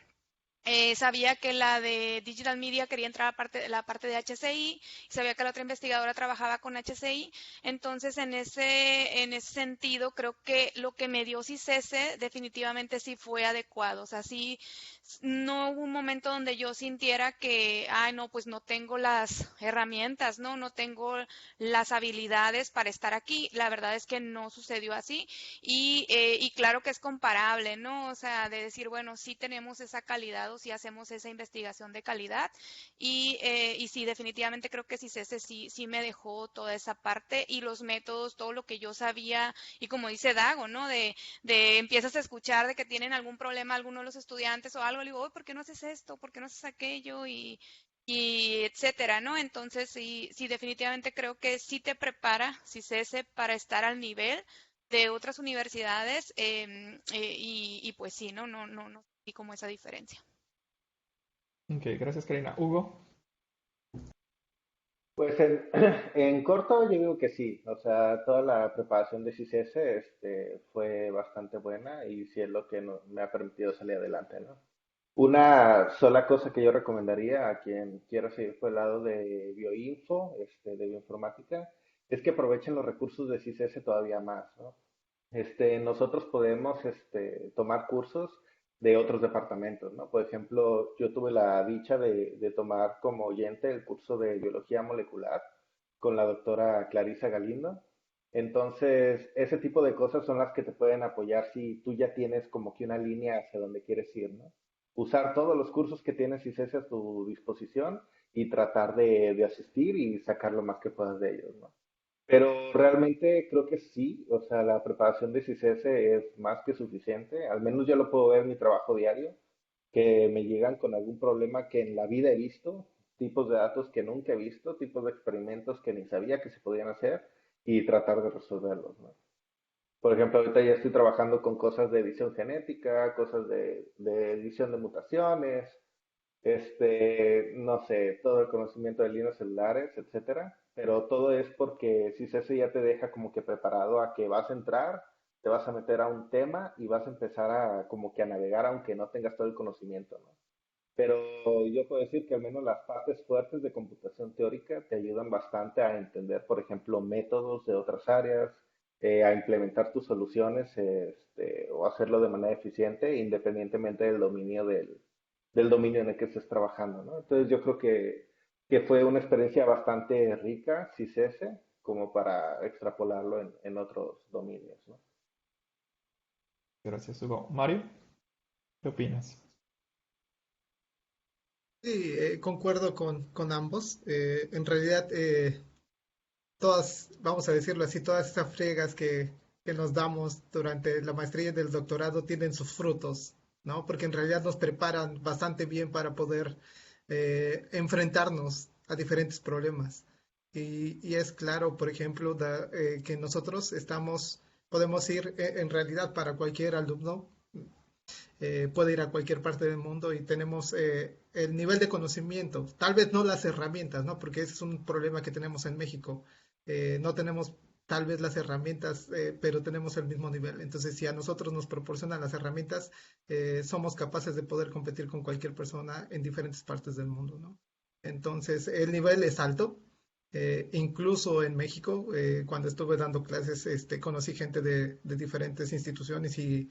Sabía que la de Digital Media quería entrar a la parte de HCI, sabía que la otra investigadora trabajaba con HCI, entonces en ese sentido creo que lo que me dio CICESE definitivamente sí fue adecuado, o sea, sí, no hubo un momento donde yo sintiera que, ay, no, pues no tengo las herramientas, no tengo las habilidades para estar aquí, la verdad es que no sucedió así y claro que es comparable, ¿no? O sea, de decir, bueno, sí tenemos esa calidad o sí hacemos esa investigación de calidad y sí, definitivamente creo que sí me dejó toda esa parte y los métodos, todo lo que yo sabía y como dice Dago, ¿no? De empiezas a escuchar de que tienen algún problema algunos de los estudiantes o algo, le digo, ¿por qué no haces esto? ¿Por qué no haces aquello? Y etcétera, ¿no? Entonces sí, definitivamente creo que sí te prepara, sí CICESE, para estar al nivel de otras universidades y pues sí, no, y como esa diferencia. Ok, gracias, Karina. Hugo. Pues en corto yo digo que sí, o sea, toda la preparación de CICES fue bastante buena y sí es lo que me ha permitido salir adelante, ¿no? Una sola cosa que yo recomendaría a quien quiera seguir por el lado de bioinfo, de bioinformática, es que aprovechen los recursos de CISS todavía más, ¿no? Nosotros podemos tomar cursos de otros departamentos, ¿no? Por ejemplo, yo tuve la dicha de tomar como oyente el curso de biología molecular con la doctora Clarisa Galindo. Entonces, ese tipo de cosas son las que te pueden apoyar si tú ya tienes como que una línea hacia donde quieres ir, ¿no? Usar todos los cursos que tienes ICESE a tu disposición y tratar de asistir y sacar lo más que puedas de ellos, ¿no? Pero realmente creo que sí, o sea, la preparación de CISESE es más que suficiente, al menos yo lo puedo ver en mi trabajo diario, que me llegan con algún problema que en la vida he visto, tipos de datos que nunca he visto, tipos de experimentos que ni sabía que se podían hacer y tratar de resolverlos, ¿no? Por ejemplo, ahorita ya estoy trabajando con cosas de edición genética, cosas de edición de mutaciones, no sé, todo el conocimiento de líneas celulares, etcétera, pero todo es porque CISESE ya te deja como que preparado a que vas a entrar, te vas a meter a un tema y vas a empezar a como que a navegar aunque no tengas todo el conocimiento, ¿no? Pero yo puedo decir que al menos las partes fuertes de computación teórica te ayudan bastante a entender, por ejemplo, métodos de otras áreas, a implementar tus soluciones, o hacerlo de manera eficiente, independientemente del dominio del dominio en el que estés trabajando, ¿no? Entonces yo creo que fue una experiencia bastante rica, CISESE, como para extrapolarlo en otros dominios, ¿no? Gracias, Hugo. Mario, ¿qué opinas? Sí, concuerdo con ambos. En realidad, todas, vamos a decirlo así, todas esas fregas que nos damos durante la maestría y del doctorado tienen sus frutos, ¿no? Porque en realidad nos preparan bastante bien para poder enfrentarnos a diferentes problemas. Y es claro, por ejemplo, que nosotros podemos ir en realidad para cualquier alumno, puede ir a cualquier parte del mundo y tenemos el nivel de conocimiento, tal vez no las herramientas, ¿no? Porque ese es un problema que tenemos en México. No tenemos tal vez las herramientas, pero tenemos el mismo nivel. Entonces, si a nosotros nos proporcionan las herramientas, somos capaces de poder competir con cualquier persona en diferentes partes del mundo, ¿no? Entonces, el nivel es alto. Incluso en México, cuando estuve dando clases, conocí gente de diferentes instituciones y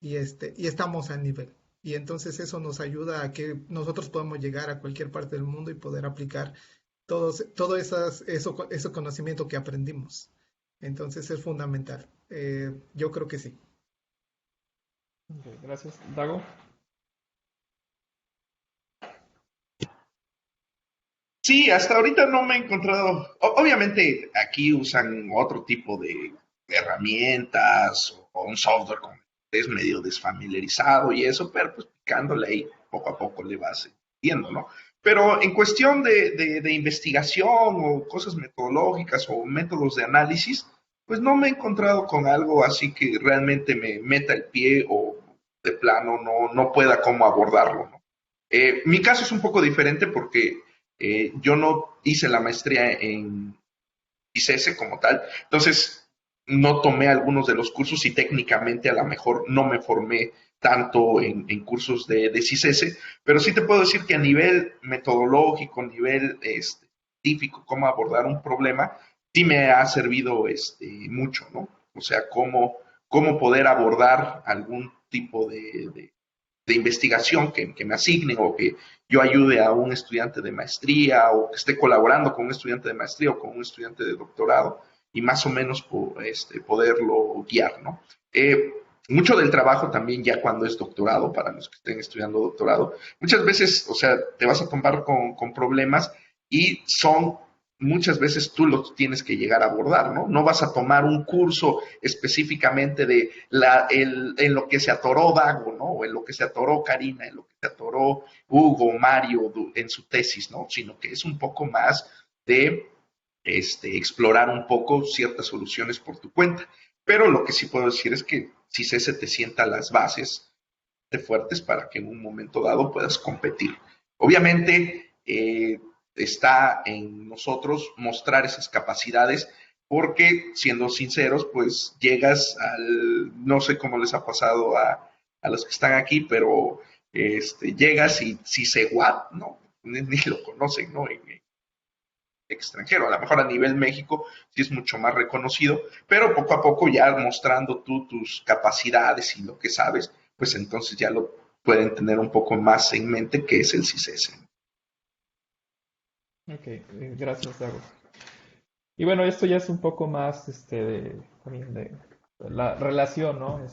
estamos al nivel. Y entonces eso nos ayuda a que nosotros podamos llegar a cualquier parte del mundo y poder aplicar todo ese conocimiento que aprendimos. Entonces es fundamental. Yo creo que sí. Ok, gracias. Dago. Sí, hasta ahorita no me he encontrado. Obviamente aquí usan otro tipo de herramientas o un software con es medio desfamiliarizado y eso, pero pues picándole ahí poco a poco le vas entendiendo, ¿no? Pero en cuestión de investigación o cosas metodológicas o métodos de análisis, pues no me he encontrado con algo así que realmente me meta el pie o de plano no pueda cómo abordarlo, ¿no? Mi caso es un poco diferente porque yo no hice la maestría en ICESE como tal, entonces no tomé algunos de los cursos y técnicamente a lo mejor no me formé tanto en cursos de CISESE, pero sí te puedo decir que a nivel metodológico, a nivel científico, cómo abordar un problema, sí me ha servido mucho, ¿no? O sea, cómo poder abordar algún tipo de investigación que me asignen o que yo ayude a un estudiante de maestría o que esté colaborando con un estudiante de maestría o con un estudiante de doctorado y más o menos poderlo guiar, ¿no? Mucho del trabajo también ya cuando es doctorado, para los que estén estudiando doctorado, muchas veces, o sea, te vas a tomar con problemas y son muchas veces tú los tienes que llegar a abordar, ¿no? No vas a tomar un curso específicamente en lo que se atoró Dago, ¿no? O en lo que se atoró Karina, en lo que se atoró Hugo, Mario en su tesis, ¿no? Sino que es un poco más de explorar un poco ciertas soluciones por tu cuenta. Pero lo que sí puedo decir es que si se te sienta las bases fuertes para que en un momento dado puedas competir. Obviamente está en nosotros mostrar esas capacidades porque, siendo sinceros, pues llegas no sé cómo les ha pasado a los que están aquí, pero llegas y si se what, no, ni lo conocen, ¿no? Extranjero. A lo mejor a nivel México sí es mucho más reconocido, pero poco a poco ya mostrando tú tus capacidades y lo que sabes, pues entonces ya lo pueden tener un poco más en mente que es el CISES. Ok, gracias, Dago. Y bueno, esto ya es un poco más también de la relación, ¿no?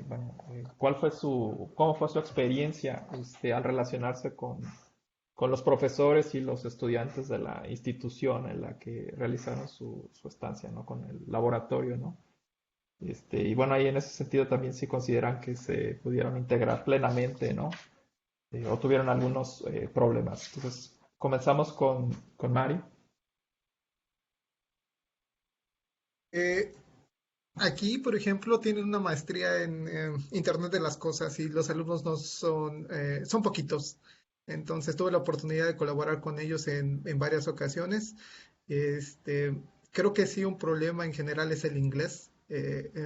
Bueno, cómo fue su experiencia al relacionarse con los profesores y los estudiantes de la institución en la que realizaron su estancia, ¿no? Con el laboratorio, ¿no? Y bueno, ahí en ese sentido también sí consideran que se pudieron integrar plenamente, ¿no? O tuvieron algunos problemas. Entonces, comenzamos con Mari. Eh, Aquí, por ejemplo, tienen una maestría en Internet de las Cosas y los alumnos no son, son poquitos. Entonces tuve la oportunidad de colaborar con ellos en varias ocasiones. Creo que sí, un problema en general es el inglés.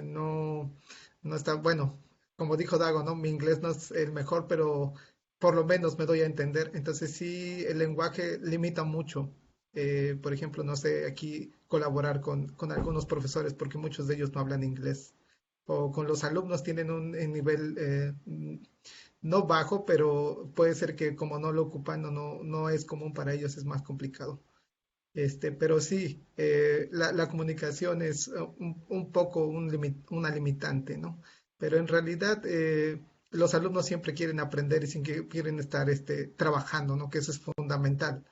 No, no está, bueno, como dijo Dago, ¿no? Mi inglés no es el mejor, pero por lo menos me doy a entender. Entonces sí, el lenguaje limita mucho. Por ejemplo, no sé, aquí colaborar con algunos profesores porque muchos de ellos no hablan inglés. O con los alumnos tienen un nivel no bajo, pero puede ser que como no lo ocupan o no es común para ellos, es más complicado. Pero sí, la comunicación es un poco una limitante, ¿no? Pero en realidad los alumnos siempre quieren aprender y siempre quieren estar trabajando, ¿no? Que eso es fundamental,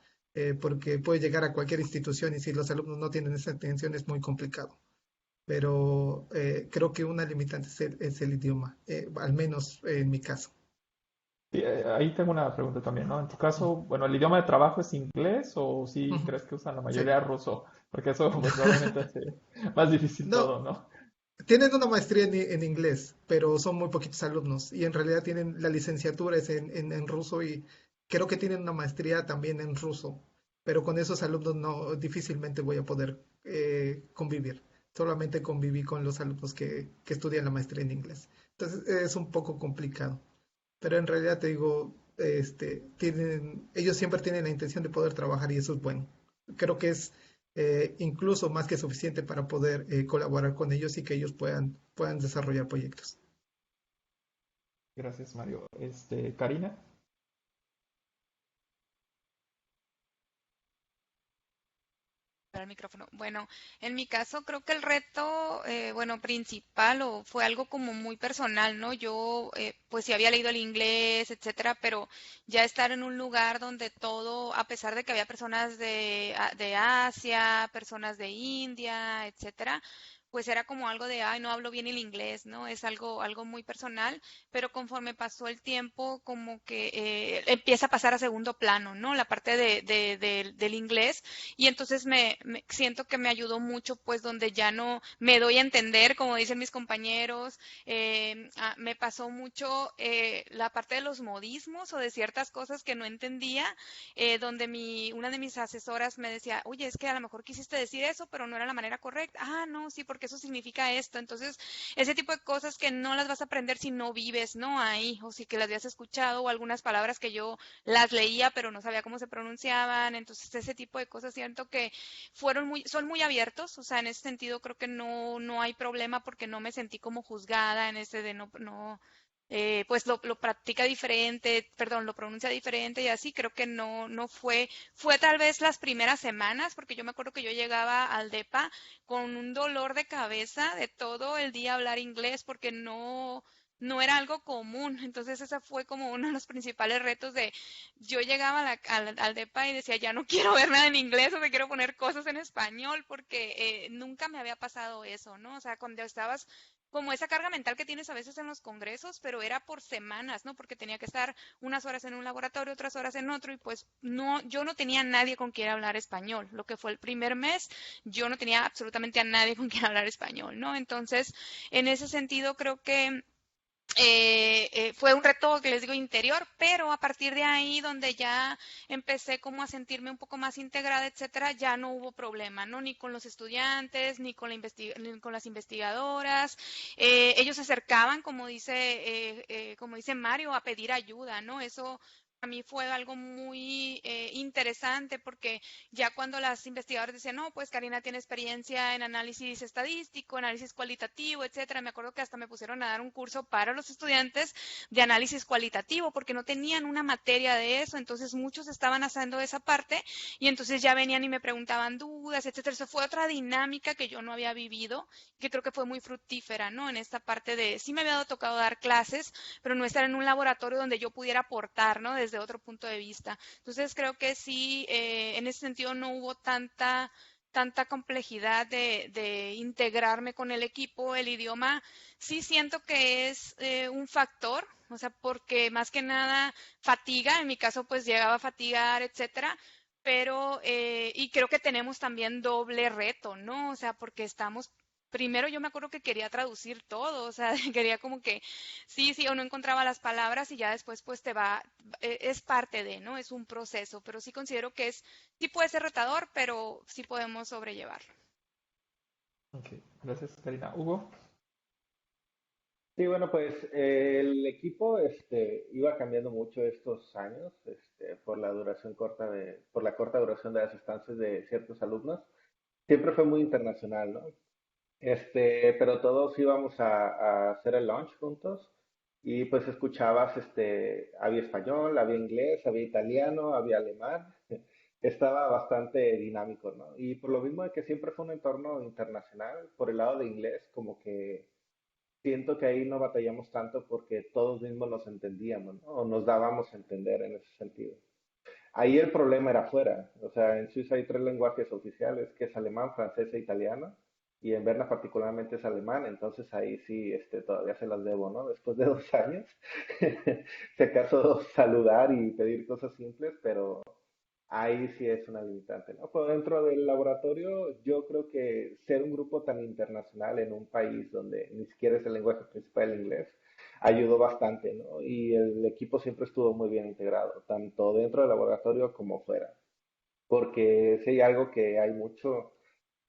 porque puede llegar a cualquier institución y si los alumnos no tienen esa intención es muy complicado. Pero creo que una limitante es el idioma, al menos en mi caso. Sí, ahí tengo una pregunta también, ¿no? En tu caso, bueno, ¿el idioma de trabajo es inglés o sí Ujú, crees que usan la sí. mayoría ruso? Porque eso pues obviamente hace más difícil No, todo, ¿no? tienen una maestría en inglés, pero son muy poquitos alumnos y en realidad tienen la licenciatura es en ruso y creo que tienen una maestría también en ruso, pero con esos alumnos no difícilmente voy a poder convivir. Solamente conviví con los alumnos que estudian la maestría en inglés. Entonces es un poco complicado, pero en realidad te digo, ellos siempre tienen la intención de poder trabajar y eso es bueno. Creo que es incluso más que suficiente para poder colaborar con ellos y que ellos puedan desarrollar proyectos. Gracias, Mario. Karina. Para el micrófono. Bueno, en mi caso creo que el reto, bueno, principal o fue algo como muy personal, ¿no? Yo, pues sí había leído el inglés, etcétera, pero ya estar en un lugar donde todo, a pesar de que había personas de Asia, personas de India, etcétera, pues era como algo de, ay, no hablo bien el inglés, ¿no? Es algo muy personal, pero conforme pasó el tiempo, como que empieza a pasar a segundo plano, ¿no? La parte del inglés y entonces siento que me ayudó mucho, pues donde ya no me doy a entender, como dicen mis compañeros, me pasó mucho la parte de los modismos o de ciertas cosas que no entendía, donde una de mis asesoras me decía, oye, es que a lo mejor quisiste decir eso, pero no era la manera correcta. Ah, no, sí, porque eso significa esto. Entonces, ese tipo de cosas que no las vas a aprender si no vives, ¿no? Ahí, o si que las habías escuchado, o algunas palabras que yo las leía, pero no sabía cómo se pronunciaban. Entonces, ese tipo de cosas siento que son muy abiertos, o sea, en ese sentido creo que no hay problema porque no me sentí como juzgada en ese de pues lo practica diferente, perdón, lo pronuncia diferente y así, creo que no fue tal vez las primeras semanas, porque yo me acuerdo que yo llegaba al DEPA con un dolor de cabeza de todo el día hablar inglés porque no era algo común. Entonces, ese fue como uno de los principales retos de yo llegaba al DEPA y decía, ya no quiero ver nada en inglés o me quiero poner cosas en español porque nunca me había pasado eso, ¿no? O sea, cuando estabas como esa carga mental que tienes a veces en los congresos, pero era por semanas, ¿no? Porque tenía que estar unas horas en un laboratorio, otras horas en otro, y pues no, yo no tenía nadie con quien hablar español. Lo que fue el primer mes, yo no tenía absolutamente a nadie con quien hablar español, ¿no? Entonces, en ese sentido, creo que fue un reto que les digo interior, pero a partir de ahí donde ya empecé como a sentirme un poco más integrada, etcétera, ya no hubo problema, ¿no? Ni con los estudiantes, ni con, ni con las investigadoras. Ellos se acercaban, como dice Mario, a pedir ayuda, ¿no? Eso a mí fue algo muy interesante porque ya cuando las investigadoras decían, no, pues Karina tiene experiencia en análisis estadístico, análisis cualitativo, etcétera. Me acuerdo que hasta me pusieron a dar un curso para los estudiantes de análisis cualitativo porque no tenían una materia de eso, entonces muchos estaban haciendo esa parte y entonces ya venían y me preguntaban dudas, etcétera. Eso fue otra dinámica que yo no había vivido, que creo que fue muy fructífera, ¿no? En esta parte de, sí me había tocado dar clases, pero no estar en un laboratorio donde yo pudiera aportar, ¿no? Desde otro punto de vista. Entonces creo que sí, en ese sentido no hubo tanta complejidad de integrarme con el equipo. El idioma sí siento que es un factor, o sea, porque más que nada fatiga, en mi caso pues llegaba a fatigar, etcétera, pero y creo que tenemos también doble reto, ¿no? O sea, porque estamos primero yo me acuerdo que quería traducir todo, o sea, quería como que sí, o no encontraba las palabras y ya después pues es parte de, ¿no? Es un proceso, pero sí considero que sí puede ser retador, pero sí podemos sobrellevarlo. Ok, gracias, Karina. Hugo. Sí, bueno, pues el equipo iba cambiando mucho estos años por la duración corta por la corta duración de las estancias de ciertos alumnos. Siempre fue muy internacional, ¿no? Pero todos íbamos a hacer el lunch juntos y pues escuchabas, había español, había inglés, había italiano, había alemán. Estaba bastante dinámico, ¿no? Y por lo mismo de que siempre fue un entorno internacional, por el lado de inglés, como que siento que ahí no batallamos tanto porque todos mismos nos entendíamos, ¿no? O nos dábamos a entender en ese sentido. Ahí el problema era afuera. O sea, en Suiza hay tres lenguajes oficiales, que es alemán, francés e italiano, y en Berna particularmente es alemán, entonces ahí sí, todavía se las debo, ¿no? Después de 2 años, si acaso saludar y pedir cosas simples, pero ahí sí es una limitante, ¿no? Pero dentro del laboratorio, yo creo que ser un grupo tan internacional en un país donde ni siquiera es el lenguaje principal el inglés, ayudó bastante, ¿no? Y el equipo siempre estuvo muy bien integrado, tanto dentro del laboratorio como fuera. Porque si hay algo que hay mucho,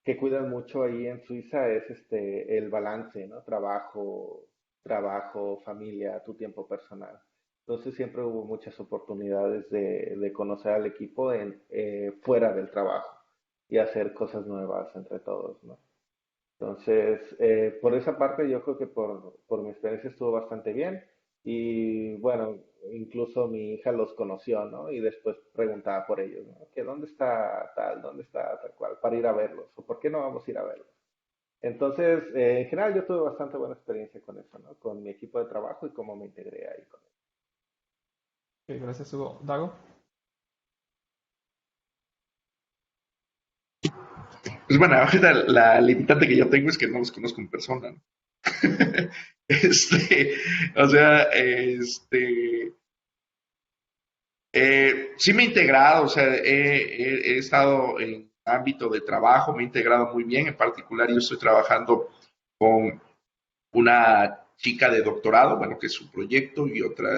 que cuidan mucho ahí en Suiza es el balance, ¿no? Trabajo, familia, tu tiempo personal. Entonces siempre hubo muchas oportunidades de conocer al equipo fuera del trabajo y hacer cosas nuevas entre todos, ¿no? Entonces, por esa parte yo creo que por mi experiencia estuvo bastante bien y bueno, incluso mi hija los conoció, ¿no? Y después preguntaba por ellos, ¿no? Que dónde está tal, dónde está tal cual, para ir a verlos, o por qué no vamos a ir a verlos. Entonces, en general yo tuve bastante buena experiencia con eso, ¿no? Con mi equipo de trabajo y cómo me integré ahí con él. Ok, gracias, Hugo. Dago. Pues bueno, ahorita la limitante que yo tengo es que no los conozco en persona, ¿no? Este, o sea, sí me he integrado, o sea, he estado en ámbito de trabajo, me he integrado muy bien, en particular yo estoy trabajando con una chica de doctorado, bueno, que es su proyecto, y otra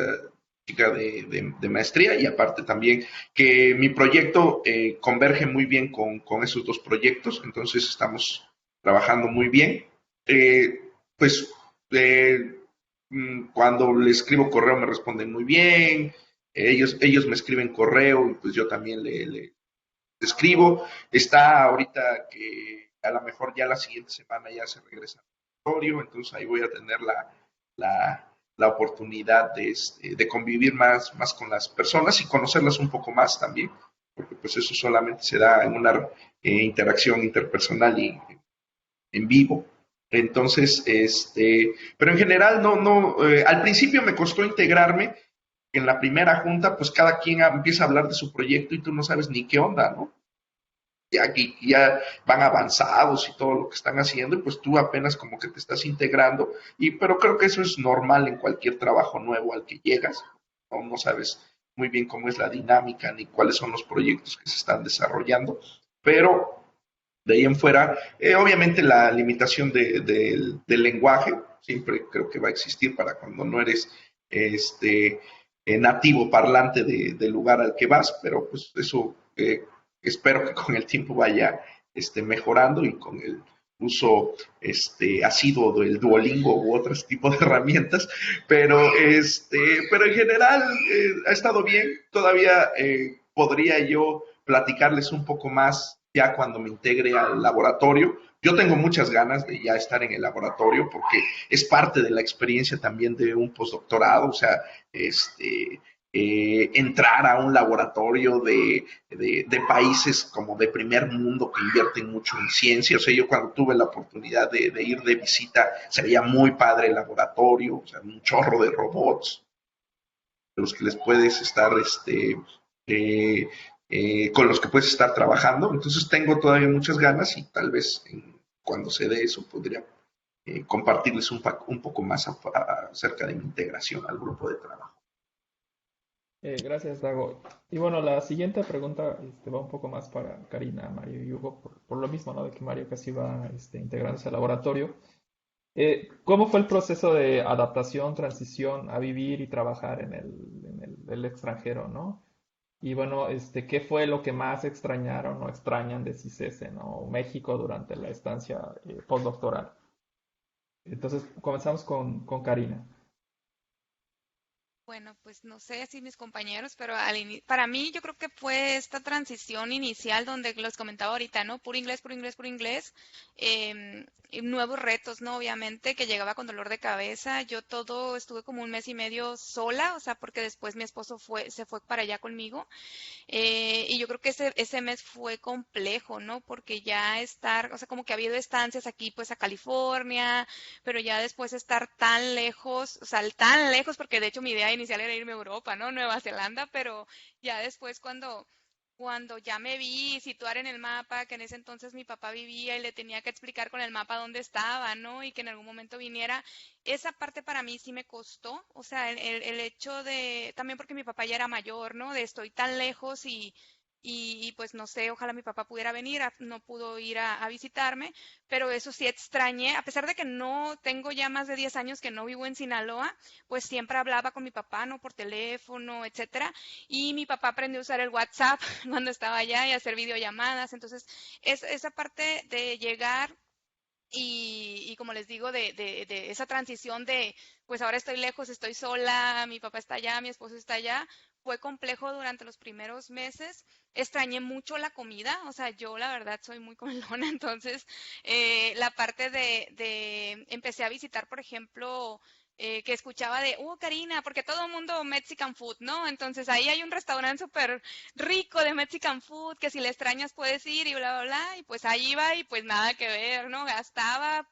chica de maestría, y aparte también que mi proyecto converge muy bien con esos dos proyectos, entonces estamos trabajando muy bien. Pues eh, cuando le escribo correo me responden muy bien, ellos me escriben correo y pues yo también le escribo. Está ahorita que a lo mejor ya la siguiente semana ya se regresa al laboratorio, entonces ahí voy a tener la oportunidad de convivir más con las personas y conocerlas un poco más también, porque pues eso solamente se da en una interacción interpersonal y en vivo. Entonces, pero en general al principio me costó integrarme. En la primera junta, pues cada quien empieza a hablar de su proyecto y tú no sabes ni qué onda, ¿no? Ya van avanzados y todo lo que están haciendo, y pues tú apenas como que te estás integrando, pero creo que eso es normal en cualquier trabajo nuevo al que llegas, no sabes muy bien cómo es la dinámica ni cuáles son los proyectos que se están desarrollando, pero de ahí en fuera, obviamente la limitación del lenguaje, siempre creo que va a existir para cuando no eres este, nativo parlante del lugar al que vas, pero pues eso espero que con el tiempo vaya mejorando y con el uso asiduo del Duolingo u otros tipos de herramientas, pero en general ha estado bien. Todavía podría yo platicarles un poco más ya cuando me integre al laboratorio. Yo tengo muchas ganas de ya estar en el laboratorio porque es parte de la experiencia también de un postdoctorado, o sea, entrar a un laboratorio de países como de primer mundo que invierten mucho en ciencia. O sea, yo cuando tuve la oportunidad de ir de visita, sería muy padre el laboratorio, o sea, un chorro de robots, los que les puedes estar, eh, con los que puedes estar trabajando. Entonces tengo todavía muchas ganas y tal vez cuando se dé eso podría compartirles un poco más acerca de mi integración al grupo de trabajo. Gracias, Dago. Y bueno, la siguiente pregunta va un poco más para Karina, Mario y Hugo, por lo mismo, ¿no? De que Mario casi va integrándose al laboratorio. ¿Cómo fue el proceso de adaptación, transición a vivir y trabajar el extranjero, ¿no? Y bueno, ¿qué fue lo que más extrañaron o extrañan de CICESE, ¿no? O México durante la estancia postdoctoral? Entonces, comenzamos con Karina. Bueno, pues no sé si mis compañeros, pero para mí yo creo que fue esta transición inicial donde los comentaba ahorita, ¿no? Puro inglés, puro inglés, puro inglés. Y nuevos retos, ¿no? Obviamente, que llegaba con dolor de cabeza. Yo estuve como un mes y medio sola, o sea, porque después mi esposo se fue para allá conmigo. Y yo creo que ese mes fue complejo, ¿no? Porque ya o sea, como que ha habido estancias aquí, pues a California, pero ya después estar tan lejos, o sea, tan lejos, porque de hecho mi idea inicial era irme a Europa, ¿no? Nueva Zelanda, pero ya después cuando ya me vi situar en el mapa, que en ese entonces mi papá vivía y le tenía que explicar con el mapa dónde estaba, ¿no? Y que en algún momento viniera, esa parte para mí sí me costó, o sea, el hecho también porque mi papá ya era mayor, ¿no? De estoy tan lejos y pues no sé, ojalá mi papá pudiera venir, no pudo ir a visitarme, pero eso sí extrañé, a pesar de que no tengo ya más de 10 años que no vivo en Sinaloa, pues siempre hablaba con mi papá, ¿no? Por teléfono, etcétera, y mi papá aprendió a usar el WhatsApp cuando estaba allá y hacer videollamadas, entonces esa parte de llegar y como les digo, de esa transición pues ahora estoy lejos, estoy sola, mi papá está allá, mi esposo está allá, fue complejo durante los primeros meses. Extrañé mucho la comida, o sea, yo la verdad soy muy comelona, entonces la parte empecé a visitar, por ejemplo, que escuchaba Karina, porque todo el mundo Mexican food, ¿no? Entonces ahí hay un restaurante súper rico de Mexican food, que si le extrañas puedes ir y bla, bla, bla, y pues ahí iba y pues nada que ver, ¿no? Gastaba,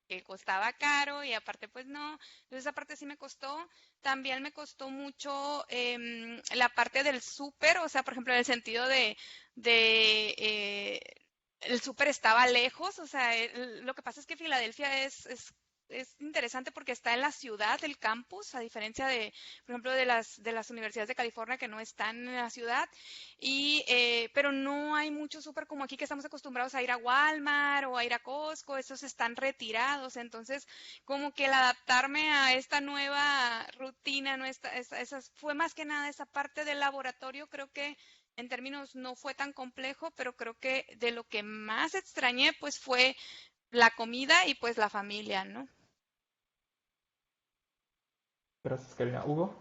que costaba caro y aparte pues no, entonces esa parte sí me costó, también me costó mucho la parte del súper, o sea, por ejemplo, en el sentido de el súper estaba lejos, o sea, lo que pasa es que Filadelfia es interesante porque está en la ciudad, el campus, a diferencia por ejemplo, de las universidades de California que no están en la ciudad, pero no hay mucho súper como aquí que estamos acostumbrados a ir a Walmart o a ir a Costco, esos están retirados, entonces como que el adaptarme a esta nueva rutina, no fue más que nada esa parte del laboratorio, creo que en términos no fue tan complejo, pero creo que de lo que más extrañé pues fue la comida y pues la familia, ¿no? Gracias, Karina. Hugo.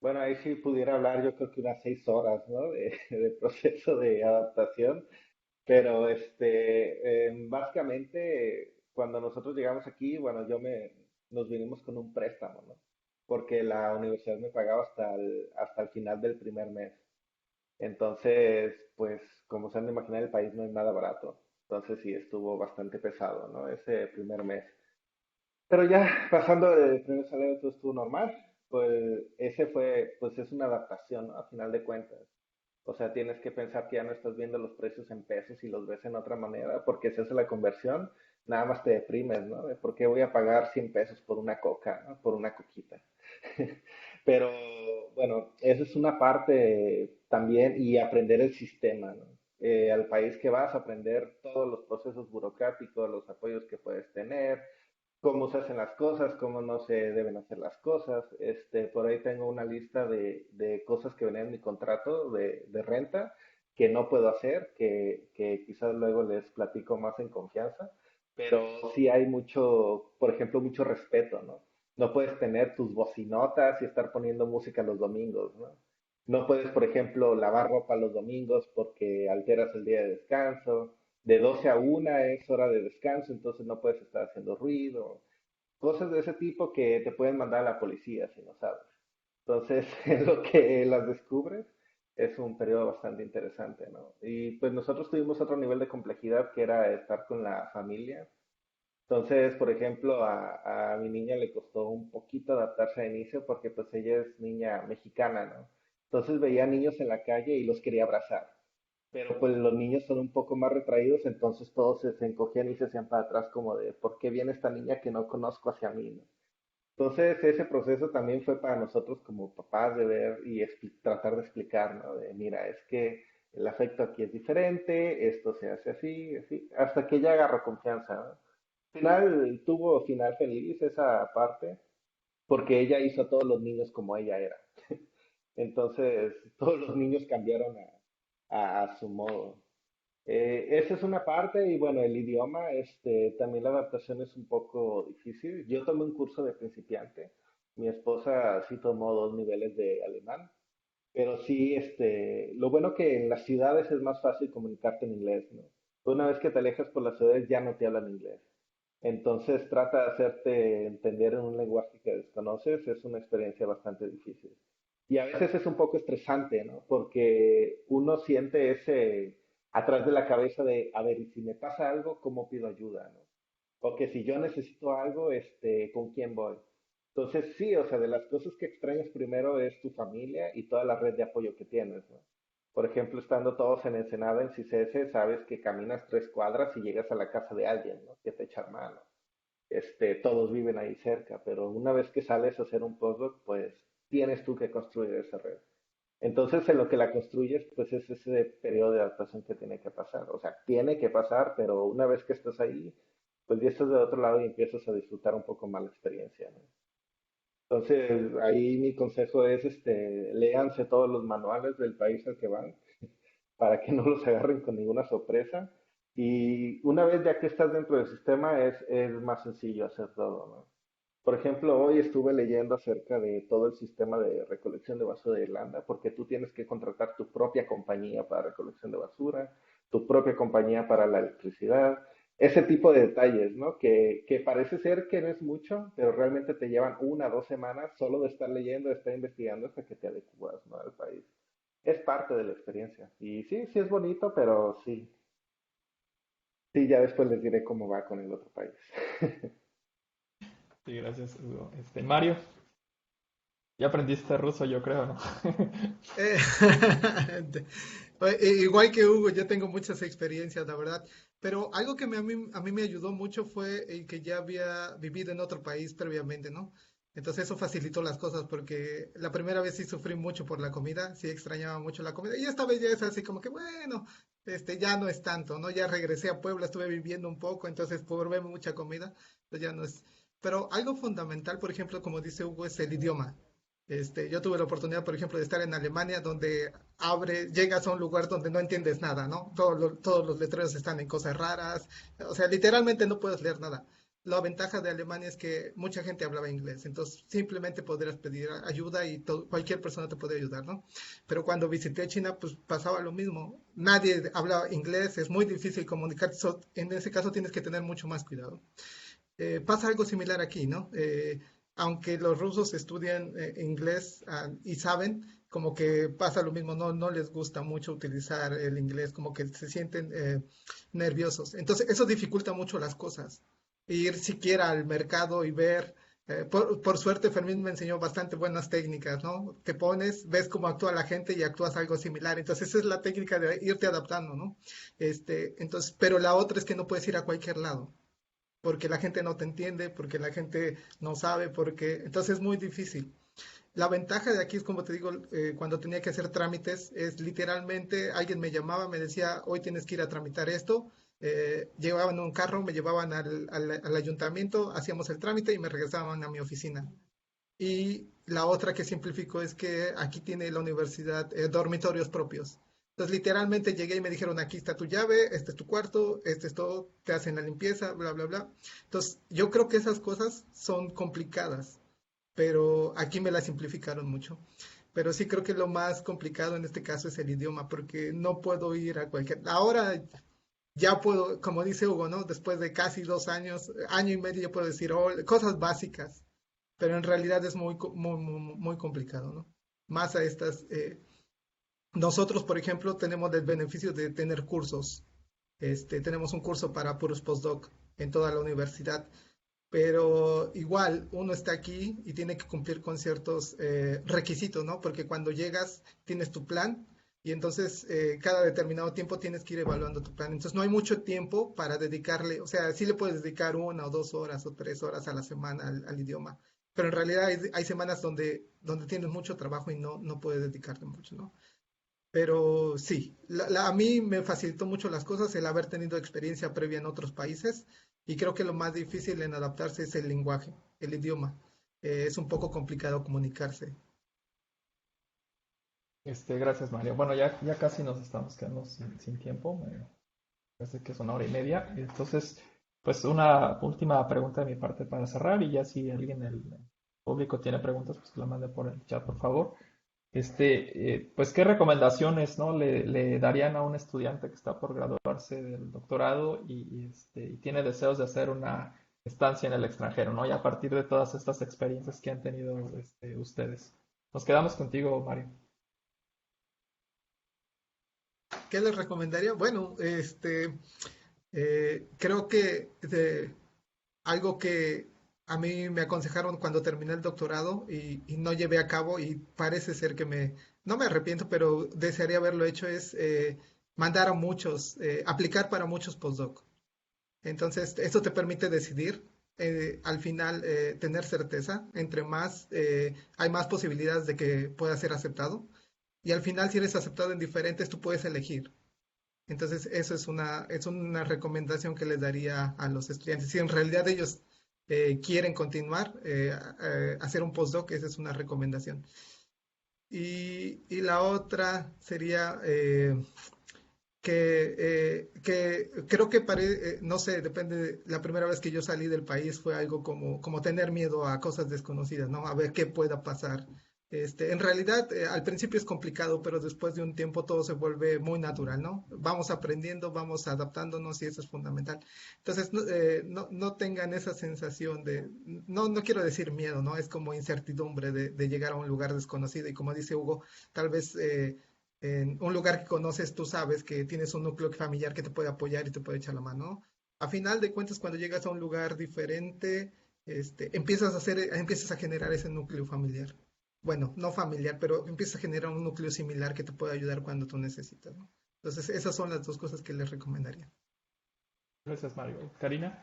Bueno, ahí sí pudiera hablar yo creo que unas 6 horas, ¿no? De proceso de adaptación, pero básicamente cuando nosotros llegamos aquí, bueno, nos vinimos con un préstamo, ¿no? Porque la universidad me pagaba hasta el final del primer mes. Entonces, pues como se han de imaginar, el país no es nada barato. Entonces sí, estuvo bastante pesado, ¿no? Ese primer mes. Pero ya pasando del primer salario, todo estuvo normal. Pues ese fue, pues es una adaptación, ¿no? A final de cuentas. O sea, tienes que pensar que ya no estás viendo los precios en pesos y los ves en otra manera, porque si hace la conversión, nada más te deprimes, ¿no? De por qué voy a pagar 100 pesos por una coca, ¿no? Por una coquita. Pero bueno, eso es una parte también y aprender el sistema, ¿no? Al país que vas a aprender todos los procesos burocráticos, los apoyos que puedes tener, cómo se hacen las cosas, cómo no se deben hacer las cosas. Por ahí tengo una lista de cosas que venían en mi contrato de renta que no puedo hacer, que quizás luego les platico más en confianza, pero sí hay mucho, por ejemplo, mucho respeto, ¿no? No puedes tener tus bocinotas y estar poniendo música los domingos, ¿no? No puedes, por ejemplo, lavar ropa los domingos porque alteras el día de descanso. De 12 a 1 es hora de descanso, entonces no puedes estar haciendo ruido. Cosas de ese tipo que te pueden mandar a la policía si no sabes. Entonces, en lo que las descubres, es un periodo bastante interesante, ¿no? Y pues nosotros tuvimos otro nivel de complejidad que era estar con la familia. Entonces, por ejemplo, a mi niña le costó un poquito adaptarse a inicio porque pues ella es niña mexicana, ¿no? Entonces veía niños en la calle y los quería abrazar. Pero pues los niños son un poco más retraídos, entonces todos se encogían y se hacían para atrás como de, ¿por qué viene esta niña que no conozco hacia mí, ¿no? Entonces ese proceso también fue para nosotros como papás de ver y tratar de explicar, ¿no? De, mira, es que el afecto aquí es diferente, esto se hace así, así, hasta que ella agarró confianza, ¿no? Al final tuvo final feliz esa parte, porque ella hizo a todos los niños como ella era. Entonces todos los niños cambiaron a su modo. Esa es una parte y bueno, el idioma, también la adaptación es un poco difícil. Yo tomé un curso de principiante, mi esposa sí tomó 2 niveles de alemán, pero sí, lo bueno que en las ciudades es más fácil comunicarte en inglés, ¿no? Una vez que te alejas por las ciudades ya no te hablan inglés. Entonces trata de hacerte entender en un lenguaje que desconoces, es una experiencia bastante difícil. Y a veces es un poco estresante, ¿no? Porque uno siente ese atrás de la cabeza de, a ver, y si me pasa algo, ¿cómo pido ayuda, no? O que si yo necesito algo, ¿con quién voy? Entonces, sí, o sea, de las cosas que extrañas primero es tu familia y toda la red de apoyo que tienes, ¿no? Por ejemplo, estando todos en Ensenada, en CICESE, sabes que caminas 3 cuadras y llegas a la casa de alguien, ¿no? Que te echa mano. Todos viven ahí cerca, pero una vez que sales a hacer un postdoc, pues tienes tú que construir esa red. Entonces, en lo que la construyes, pues es ese periodo de adaptación que tiene que pasar. O sea, tiene que pasar, pero una vez que estás ahí, pues ya estás de otro lado y empiezas a disfrutar un poco más la experiencia, ¿no? Entonces, ahí mi consejo es, léanse todos los manuales del país al que van para que no los agarren con ninguna sorpresa. Y una vez ya que estás dentro del sistema, es más sencillo hacer todo, ¿no? Por ejemplo, hoy estuve leyendo acerca de todo el sistema de recolección de basura de Irlanda, porque tú tienes que contratar tu propia compañía para recolección de basura, tu propia compañía para la electricidad, ese tipo de detalles, ¿no? Que parece ser que no es mucho, pero realmente te llevan 1 o 2 semanas solo de estar leyendo, de estar investigando hasta que te adecuas, ¿no? Al país. Es parte de la experiencia. Y sí, sí es bonito, pero sí, sí, ya después les diré cómo va con el otro país. Sí, gracias, Hugo. Mario, ya aprendiste ruso, yo creo, ¿no? Eh, igual que Hugo, yo tengo muchas experiencias, la verdad, pero algo que a mí me ayudó mucho fue el que ya había vivido en otro país previamente, ¿no? Entonces eso facilitó las cosas porque la primera vez sí sufrí mucho por la comida, sí extrañaba mucho la comida y esta vez ya es así como que bueno, ya no es tanto, ¿no? Ya regresé a Puebla, estuve viviendo un poco, entonces probé mucha comida, pues ya no es. Pero algo fundamental, por ejemplo, como dice Hugo, es el idioma. Yo tuve la oportunidad, por ejemplo, de estar en Alemania, donde llegas a un lugar donde no entiendes nada, ¿no? Todos los letreros están en cosas raras, o sea, literalmente no puedes leer nada. La ventaja de Alemania es que mucha gente hablaba inglés, entonces simplemente podrías pedir ayuda y cualquier persona te puede ayudar, ¿no? Pero cuando visité China, pues pasaba lo mismo. Nadie hablaba inglés, es muy difícil comunicar, en ese caso tienes que tener mucho más cuidado. Pasa algo similar aquí, ¿no? Aunque los rusos estudian inglés y saben, como que pasa lo mismo, no les gusta mucho utilizar el inglés, como que se sienten nerviosos. Entonces, eso dificulta mucho las cosas. Ir siquiera al mercado y ver, por suerte Fermín me enseñó bastante buenas técnicas, ¿no? Te pones, ves cómo actúa la gente y actúas algo similar. Entonces, esa es la técnica de irte adaptando, ¿no? Entonces, pero la otra es que no puedes ir a cualquier lado porque la gente no te entiende, porque la gente no sabe, porque entonces es muy difícil. La ventaja de aquí es, como te digo, cuando tenía que hacer trámites, es literalmente alguien me llamaba, me decía, hoy tienes que ir a tramitar esto, Llevaban un carro, me llevaban al ayuntamiento, hacíamos el trámite y me regresaban a mi oficina. Y la otra que simplificó es que aquí tiene la universidad dormitorios propios. Entonces, literalmente llegué y me dijeron, aquí está tu llave, este es tu cuarto, este es todo, te hacen la limpieza, bla, bla, bla. Entonces, yo creo que esas cosas son complicadas, pero aquí me las simplificaron mucho. Pero sí creo que lo más complicado en este caso es el idioma, porque no puedo ir a cualquier... Ahora ya puedo, como dice Hugo, ¿no? Después de casi 2 años, año y medio, ya puedo decir oh, cosas básicas, pero en realidad es muy complicado, ¿no? Más a estas... nosotros, por ejemplo, tenemos el beneficio de tener cursos. Tenemos un curso para puros postdoc en toda la universidad, pero igual uno está aquí y tiene que cumplir con ciertos requisitos, ¿no? Porque cuando llegas tienes tu plan y entonces cada determinado tiempo tienes que ir evaluando tu plan. Entonces no hay mucho tiempo para dedicarle, o sea, sí le puedes dedicar 1 o 2 horas o 3 horas a la semana al idioma, pero en realidad hay semanas donde tienes mucho trabajo y no puedes dedicarte mucho, ¿no? Pero sí, a mí me facilitó mucho las cosas el haber tenido experiencia previa en otros países y creo que lo más difícil en adaptarse es el lenguaje, el idioma. Es un poco complicado comunicarse. Gracias, Mario. Bueno, ya casi nos estamos quedando sin tiempo. Me parece que es 1 hora y media. Entonces, pues una última pregunta de mi parte para cerrar y ya si alguien del público tiene preguntas, pues que la mande por el chat, por favor. Pues, ¿qué recomendaciones, no, le darían a un estudiante que está por graduarse del doctorado y tiene deseos de hacer una estancia en el extranjero, ¿no? Y a partir de todas estas experiencias que han tenido ustedes. Nos quedamos contigo, Mario. ¿Qué les recomendaría? Bueno, creo que algo que a mí me aconsejaron cuando terminé el doctorado y no llevé a cabo y parece ser que no me arrepiento, pero desearía haberlo hecho es mandar a muchos, aplicar para muchos postdoc. Entonces, esto te permite decidir, al final, tener certeza. Entre más, hay más posibilidades de que pueda ser aceptado. Y al final, si eres aceptado en diferentes, tú puedes elegir. Entonces, eso es una recomendación que les daría a los estudiantes. Si en realidad ellos quieren continuar, hacer un postdoc, esa es una recomendación. Y la otra sería que creo que no sé, depende, la primera vez que yo salí del país fue algo como tener miedo a cosas desconocidas, ¿no? A ver qué pueda pasar. En realidad, al principio es complicado, pero después de un tiempo todo se vuelve muy natural, ¿no? Vamos aprendiendo, vamos adaptándonos y eso es fundamental. Entonces, no tengan esa sensación no quiero decir miedo, ¿no? Es como incertidumbre de llegar a un lugar desconocido y como dice Hugo, tal vez en un lugar que conoces, tú sabes que tienes un núcleo familiar que te puede apoyar y te puede echar la mano. A final de cuentas, cuando llegas a un lugar diferente, empiezas a generar ese núcleo familiar. Bueno, no familiar, pero empiezas a generar un núcleo similar que te puede ayudar cuando tú necesitas, ¿no? Entonces, esas son las dos cosas que les recomendaría. Gracias, Mario. Karina.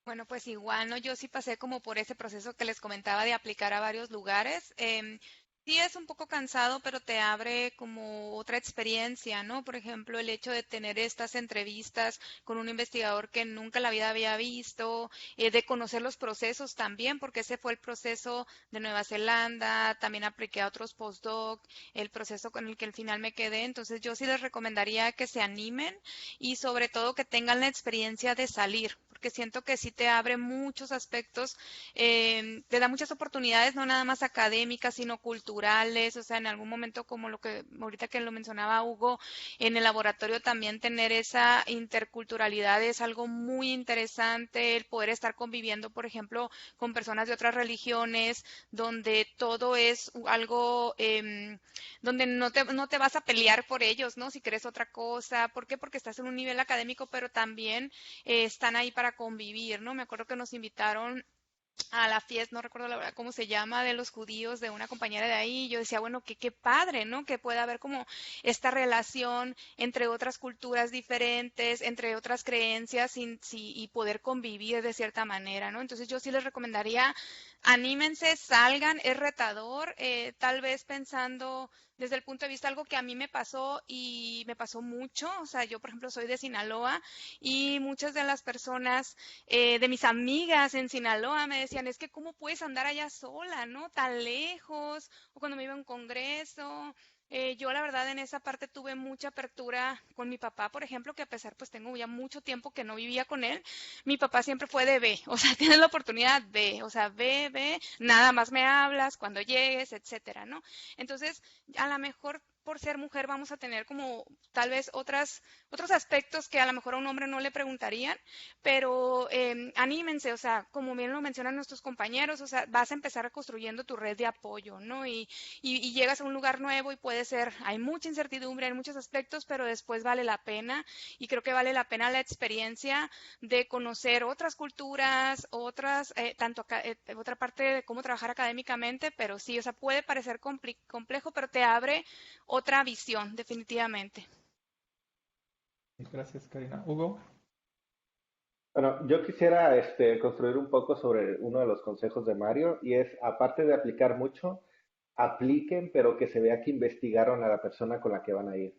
Bueno, pues igual, ¿no? Yo sí pasé como por ese proceso que les comentaba de aplicar a varios lugares. Sí es un poco cansado, pero te abre como otra experiencia, ¿no? Por ejemplo, el hecho de tener estas entrevistas con un investigador que nunca en la vida había visto, de conocer los procesos también, porque ese fue el proceso de Nueva Zelanda, también apliqué a otros postdoc, el proceso con el que al final me quedé. Entonces yo sí les recomendaría que se animen y sobre todo que tengan la experiencia de salir, porque siento que sí te abre muchos aspectos, te da muchas oportunidades, no nada más académicas, sino culturales, o sea, en algún momento como lo que ahorita que lo mencionaba Hugo, en el laboratorio también tener esa interculturalidad es algo muy interesante, el poder estar conviviendo, por ejemplo, con personas de otras religiones, donde todo es algo, donde no te vas a pelear por ellos, ¿no? Si crees otra cosa, ¿por qué? Porque estás en un nivel académico, pero también están ahí para convivir, ¿no? Me acuerdo que nos invitaron a la fiesta, no recuerdo la verdad cómo se llama, de los judíos, de una compañera de ahí, y yo decía, bueno, qué padre, ¿no? Que pueda haber como esta relación entre otras culturas diferentes, entre otras creencias y poder convivir de cierta manera, ¿no? Entonces yo sí les recomendaría anímense, salgan, es retador, tal vez pensando desde el punto de vista algo que a mí me pasó y me pasó mucho, o sea, yo por ejemplo soy de Sinaloa y muchas de las personas de mis amigas en Sinaloa me decían, es que cómo puedes andar allá sola, ¿no? Tan lejos, o cuando me iba a un congreso. Yo la verdad en esa parte tuve mucha apertura con mi papá, por ejemplo, que a pesar pues tengo ya mucho tiempo que no vivía con él, mi papá siempre fue de ve, o sea, tienes la oportunidad, ve, o sea, ve, nada más me hablas cuando llegues, etcétera, ¿no? Entonces, a lo mejor por ser mujer vamos a tener como tal vez otros aspectos que a lo mejor a un hombre no le preguntarían, pero anímense, o sea, como bien lo mencionan nuestros compañeros, o sea, vas a empezar construyendo tu red de apoyo, ¿no? Y llegas a un lugar nuevo y puede ser, hay mucha incertidumbre en muchos aspectos, pero después vale la pena y creo que vale la pena la experiencia de conocer otras culturas, otra parte de cómo trabajar académicamente, pero sí, o sea, puede parecer complejo, pero te abre otra visión, definitivamente. Gracias, Karina. Hugo. Bueno, yo quisiera construir un poco sobre uno de los consejos de Mario y es, aparte de aplicar mucho, apliquen, pero que se vea que investigaron a la persona con la que van a ir.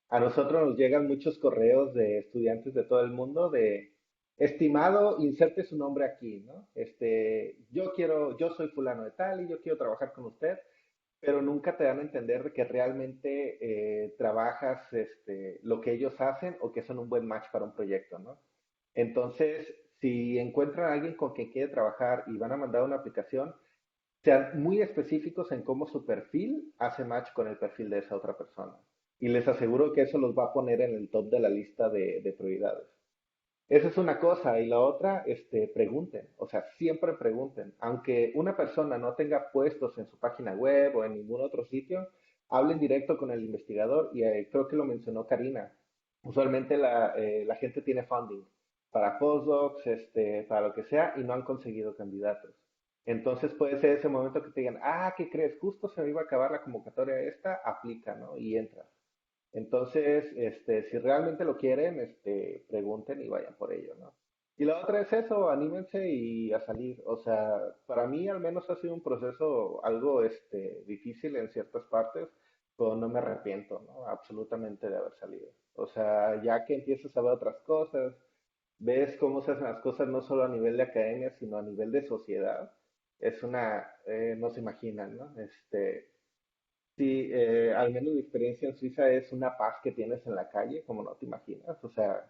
A nosotros nos llegan muchos correos de estudiantes de todo el mundo de, estimado, inserte su nombre aquí, ¿no? Yo soy fulano de tal y yo quiero trabajar con usted, pero nunca te dan a entender de que realmente trabajas lo que ellos hacen o que son un buen match para un proyecto, ¿no? Entonces, si encuentran a alguien con quien quiere trabajar y van a mandar una aplicación, sean muy específicos en cómo su perfil hace match con el perfil de esa otra persona. Y les aseguro que eso los va a poner en el top de la lista de prioridades. Esa es una cosa. Y la otra, pregunten. O sea, siempre pregunten. Aunque una persona no tenga puestos en su página web o en ningún otro sitio, hablen directo con el investigador. Y creo que lo mencionó Karina. Usualmente la gente tiene funding para postdocs, para lo que sea, y no han conseguido candidatos. Entonces puede ser ese momento que te digan, ah, ¿qué crees? Justo se me iba a acabar la convocatoria esta, aplica, ¿no? Y entra. Entonces, si realmente lo quieren, pregunten y vayan por ello, ¿no? Y la otra es eso, anímense y a salir. O sea, para mí al menos ha sido un proceso algo, difícil en ciertas partes, pero no me arrepiento, ¿no? Absolutamente de haber salido. O sea, ya que empiezas a ver otras cosas, ves cómo se hacen las cosas no solo a nivel de academia, sino a nivel de sociedad, no se imaginan, ¿no? Sí, al menos mi experiencia en Suiza es una paz que tienes en la calle, como no te imaginas. O sea,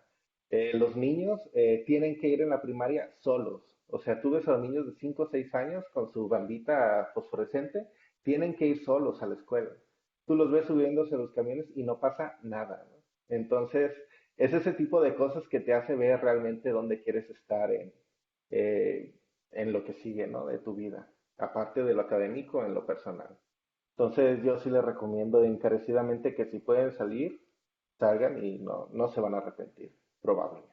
los niños tienen que ir en la primaria solos. O sea, tú ves a los niños de 5 o 6 años con su bandita fosforescente, tienen que ir solos a la escuela. Tú los ves subiéndose a los camiones y no pasa nada, ¿no? Entonces, es ese tipo de cosas que te hace ver realmente dónde quieres estar eh, en lo que sigue, ¿no? De tu vida, aparte de lo académico, en lo personal. Entonces yo sí les recomiendo encarecidamente que si pueden salir, salgan y no se van a arrepentir, probablemente.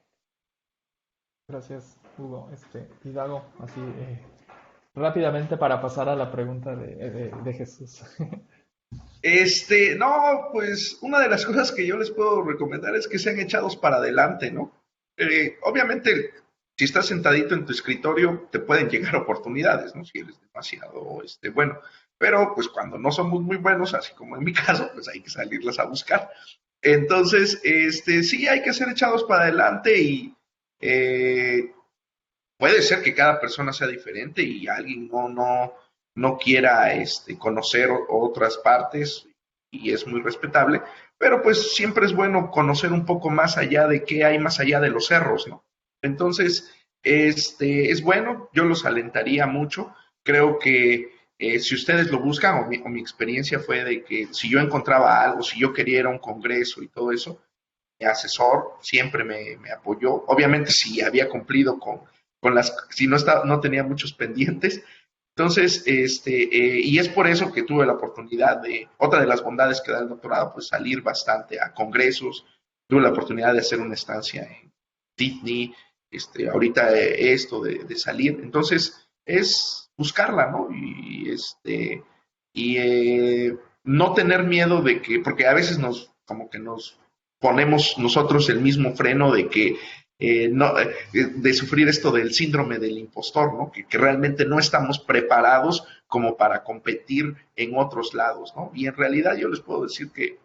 Gracias, Hugo. Hidalgo, así rápidamente para pasar a la pregunta de Jesús. No, pues una de las cosas que yo les puedo recomendar es que sean echados para adelante, ¿no? Obviamente, si estás sentadito en tu escritorio, te pueden llegar oportunidades, ¿no? Si eres demasiado, bueno. Pero, pues cuando no somos muy buenos, así como en mi caso, pues hay que salirlas a buscar. Entonces, sí hay que ser echados para adelante y puede ser que cada persona sea diferente y alguien no quiera conocer otras partes y es muy respetable, pero pues siempre es bueno conocer un poco más allá de qué hay más allá de los cerros, ¿no? Entonces, es bueno, yo los alentaría mucho, creo que si ustedes lo buscan, o mi experiencia fue de que si yo encontraba algo, si yo quería ir a un congreso y todo eso, mi asesor siempre me apoyó. Obviamente si había cumplido si no tenía muchos pendientes. Entonces, y es por eso que tuve la oportunidad otra de las bondades que da el doctorado, pues salir bastante a congresos. Tuve la oportunidad de hacer una estancia en Sydney, ahorita esto de salir. Entonces, es buscarla, ¿no? No tener miedo de que, porque a veces como que nos ponemos nosotros el mismo freno de que de sufrir esto del síndrome del impostor, ¿no? Que realmente no estamos preparados como para competir en otros lados, ¿no? Y en realidad yo les puedo decir que,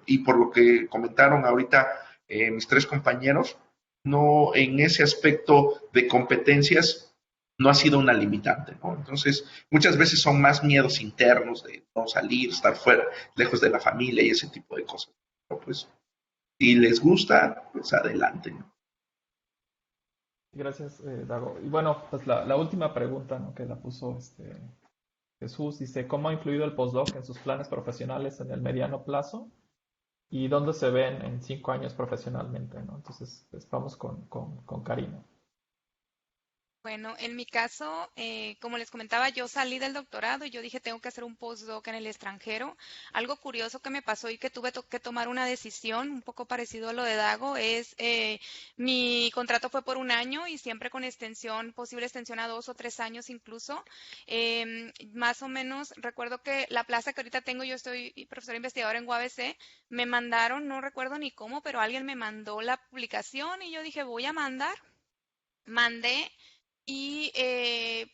y por lo que comentaron ahorita mis tres compañeros, no en ese aspecto de competencias no ha sido una limitante, ¿no? Entonces, muchas veces son más miedos internos de no salir, estar fuera, lejos de la familia y ese tipo de cosas. Pero pues, si les gusta, pues adelante, ¿no? Gracias, Dago. Y bueno, pues la última pregunta, ¿no? Que la puso Jesús, dice, ¿cómo ha influido el postdoc en sus planes profesionales en el mediano plazo? ¿Y dónde se ven en 5 años profesionalmente, ¿no? Entonces, pues vamos con Karina. Bueno, en mi caso, como les comentaba, yo salí del doctorado y yo dije, tengo que hacer un postdoc en el extranjero. Algo curioso que me pasó y que tuve que tomar una decisión, un poco parecido a lo de Dago, es mi contrato fue por un año y siempre con extensión, posible extensión a 2 o 3 años incluso. Más o menos, recuerdo que la plaza que ahorita tengo, yo estoy profesora investigadora en UABC, me mandaron, no recuerdo ni cómo, pero alguien me mandó la publicación y yo dije, voy a mandar. Mandé y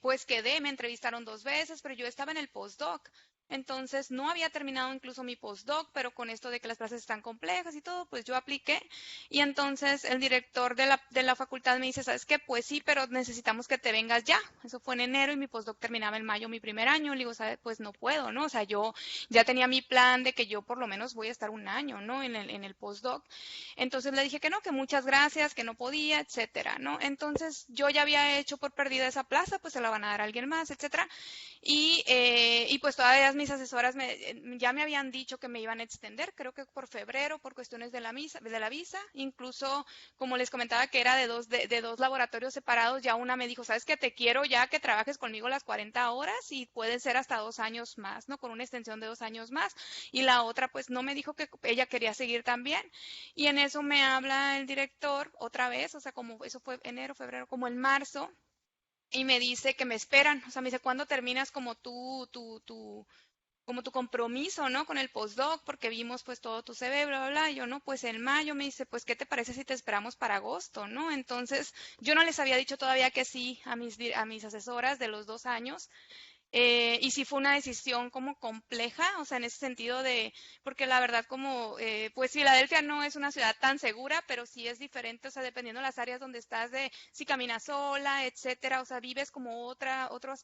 pues quedé, me entrevistaron 2 veces, pero yo estaba en el postdoc. Entonces no había terminado incluso mi postdoc, pero con esto de que las clases están complejas y todo, pues yo apliqué. Y entonces el director de la facultad me dice, ¿sabes qué? Pues sí, pero necesitamos que te vengas ya. Eso fue en enero y mi postdoc terminaba en mayo, mi primer año. Le digo, ¿sabes? Pues no puedo, ¿no? O sea, yo ya tenía mi plan de que yo por lo menos voy a estar un año, ¿no? En el postdoc. Entonces le dije que no, que muchas gracias, que no podía, etcétera, ¿no? Entonces yo ya había hecho por perdida esa plaza, pues se la van a dar a alguien más, etcétera. Y pues todavía mis asesoras ya me habían dicho que me iban a extender, creo que por febrero, por cuestiones de la visa. Incluso, como les comentaba, que era de dos laboratorios separados, ya una me dijo, ¿sabes qué? Te quiero ya que trabajes conmigo las 40 horas y pueden ser hasta 2 años más, ¿no? Con una extensión de 2 años más. Y la otra, pues no me dijo que ella quería seguir también. Y en eso me habla el director otra vez, o sea, como eso fue enero, febrero, como en marzo, y me dice que me esperan, o sea, me dice, ¿cuándo terminas como como tu compromiso, ¿no? Con el postdoc, porque vimos pues todo tu CV, bla, bla, bla. Y yo, no, pues en mayo me dice, pues, ¿qué te parece si te esperamos para agosto, no? Entonces, yo no les había dicho todavía que sí a mis asesoras de los 2 años. Y sí fue una decisión como compleja, o sea, en ese sentido porque la verdad como, pues Filadelfia no es una ciudad tan segura, pero sí es diferente, o sea, dependiendo de las áreas donde estás, de si caminas sola, etcétera, o sea, vives como otro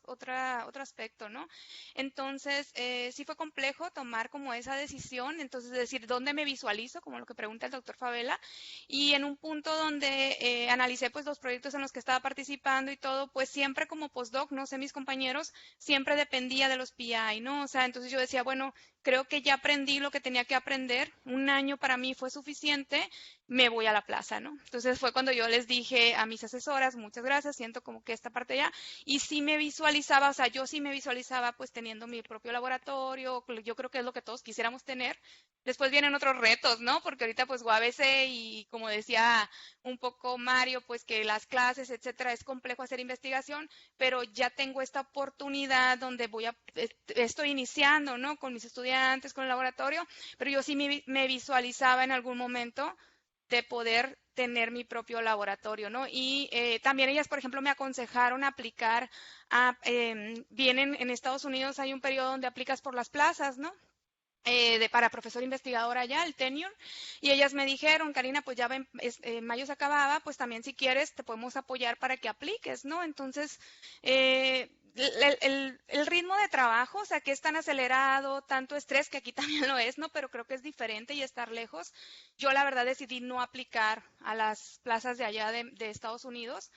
aspecto, ¿no? Entonces, sí fue complejo tomar como esa decisión, entonces decir, ¿dónde me visualizo? Como lo que pregunta el doctor Favela, y en un punto donde analicé pues los proyectos en los que estaba participando y todo, pues siempre como postdoc, no sé, mis compañeros, siempre dependía de los PI, ¿no? O sea, entonces yo decía, bueno, creo que ya aprendí lo que tenía que aprender, un año para mí fue suficiente, me voy a la plaza, ¿no? Entonces fue cuando yo les dije a mis asesoras, muchas gracias, siento como que esta parte ya, y sí me visualizaba, o sea, yo sí me visualizaba pues teniendo mi propio laboratorio, yo creo que es lo que todos quisiéramos tener. Después vienen otros retos, ¿no? Porque ahorita pues UABC y como decía un poco Mario, pues que las clases, etcétera, es complejo hacer investigación, pero ya tengo esta oportunidad donde estoy iniciando, ¿no? Con mis estudiantes, con el laboratorio, pero yo sí me visualizaba en algún momento de poder tener mi propio laboratorio, ¿no? Y también ellas, por ejemplo, me aconsejaron aplicar vienen en Estados Unidos, hay un periodo donde aplicas por las plazas, ¿no? Para profesor investigador allá, el tenure, y ellas me dijeron, Karina, pues ya en mayo se acababa, pues también si quieres te podemos apoyar para que apliques, ¿no? Entonces, el ritmo de trabajo, o sea, que es tan acelerado, tanto estrés, que aquí también lo es, ¿no? Pero creo que es diferente y estar lejos. Yo la verdad decidí no aplicar a las plazas de allá de Estados Unidos.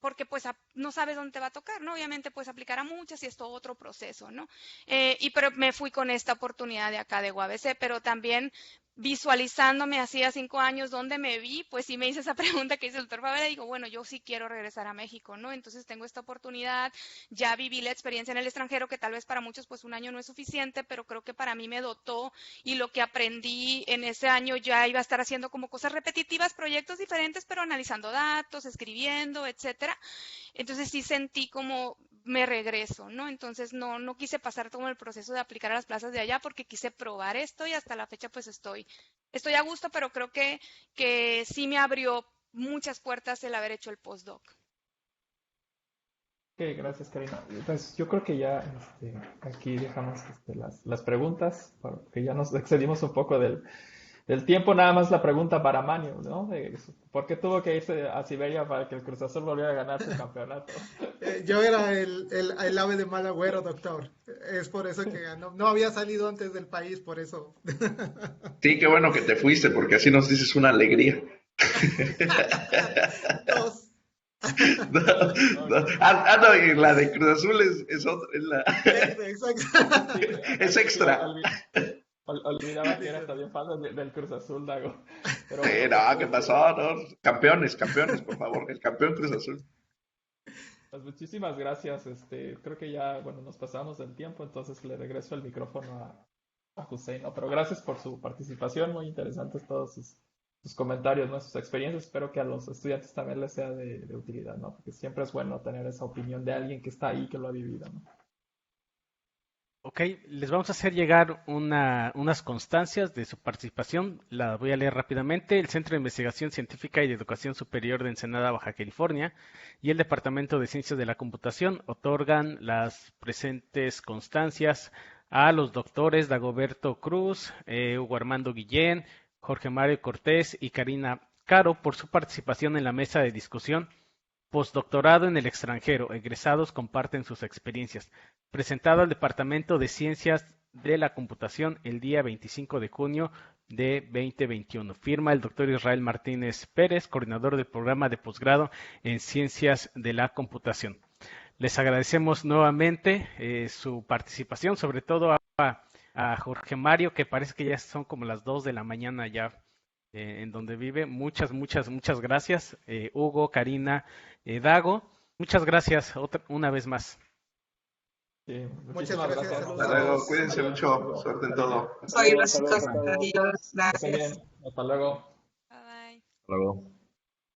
Porque pues no sabes dónde te va a tocar, ¿no? Obviamente puedes aplicar a muchas y es todo otro proceso, ¿no? Pero me fui con esta oportunidad de acá de UABC, pero también visualizándome hacía 5 años, ¿dónde me vi? Pues sí me hice esa pregunta que hizo el doctor Favela y digo, bueno, yo sí quiero regresar a México, ¿no? Entonces tengo esta oportunidad, ya viví la experiencia en el extranjero, que tal vez para muchos pues un año no es suficiente, pero creo que para mí me dotó y lo que aprendí en ese año ya iba a estar haciendo como cosas repetitivas, proyectos diferentes, pero analizando datos, escribiendo, etcétera. Entonces sí sentí como me regreso, ¿no? Entonces no quise pasar todo el proceso de aplicar a las plazas de allá porque quise probar esto y hasta la fecha pues estoy a gusto, pero creo que sí me abrió muchas puertas el haber hecho el postdoc. Ok, gracias, Karina. Pues yo creo que ya aquí dejamos las preguntas, porque ya nos excedimos un poco del tiempo. Nada más la pregunta para Manio, ¿no? ¿Por qué tuvo que irse a Siberia para que el Cruz Azul volviera a ganar su campeonato? Yo era el ave de mal agüero, doctor. Es por eso que no había salido antes del país, por eso. Sí, qué bueno que te fuiste, porque así nos dices una alegría. Dos. No, no. No, y la de Cruz Azul es otra, Exacto. es extra. Olvidaba que era también fan del Cruz Azul, Dago. Pero Sí, bueno, no, ¿qué pasó? No, campeones, por favor, el campeón Cruz Azul. pues muchísimas gracias. Creo que ya, bueno, nos pasamos del tiempo, entonces le regreso el micrófono a Hussein, ¿no? Pero gracias por su participación, muy interesantes todos sus comentarios, ¿no? Sus experiencias. Espero que a los estudiantes también les sea de utilidad, ¿no? Porque siempre es bueno tener esa opinión de alguien que está ahí, que lo ha vivido, ¿no? Ok, les vamos a hacer llegar unas constancias de su participación. Las voy a leer rápidamente. El Centro de Investigación Científica y de Educación Superior de Ensenada, Baja California, y el Departamento de Ciencias de la Computación otorgan las presentes constancias a los doctores Dagoberto Cruz, Hugo Armando Guillén, Jorge Mario Cortés y Karina Caro por su participación en la mesa de discusión Postdoctorado en el extranjero. Egresados comparten sus experiencias. Presentado al Departamento de Ciencias de la Computación el día 25 de junio de 2021. Firma el doctor Israel Martínez Pérez, coordinador del programa de posgrado en Ciencias de la Computación. Les agradecemos nuevamente su participación, sobre todo a Jorge Mario, que parece que ya son como las 2 de la mañana ya en donde vive. Muchas gracias. Hugo, Karina, Dago, muchas gracias una vez más. Sí, Muchas muchísimas gracias. gracias. Saludos. Hasta luego, cuídense mucho, suerte en todo. Soy Hasta luego, gracias. hasta luego. Adiós. Que estén Gracias. bien. Hasta luego. Bye bye. Hasta luego.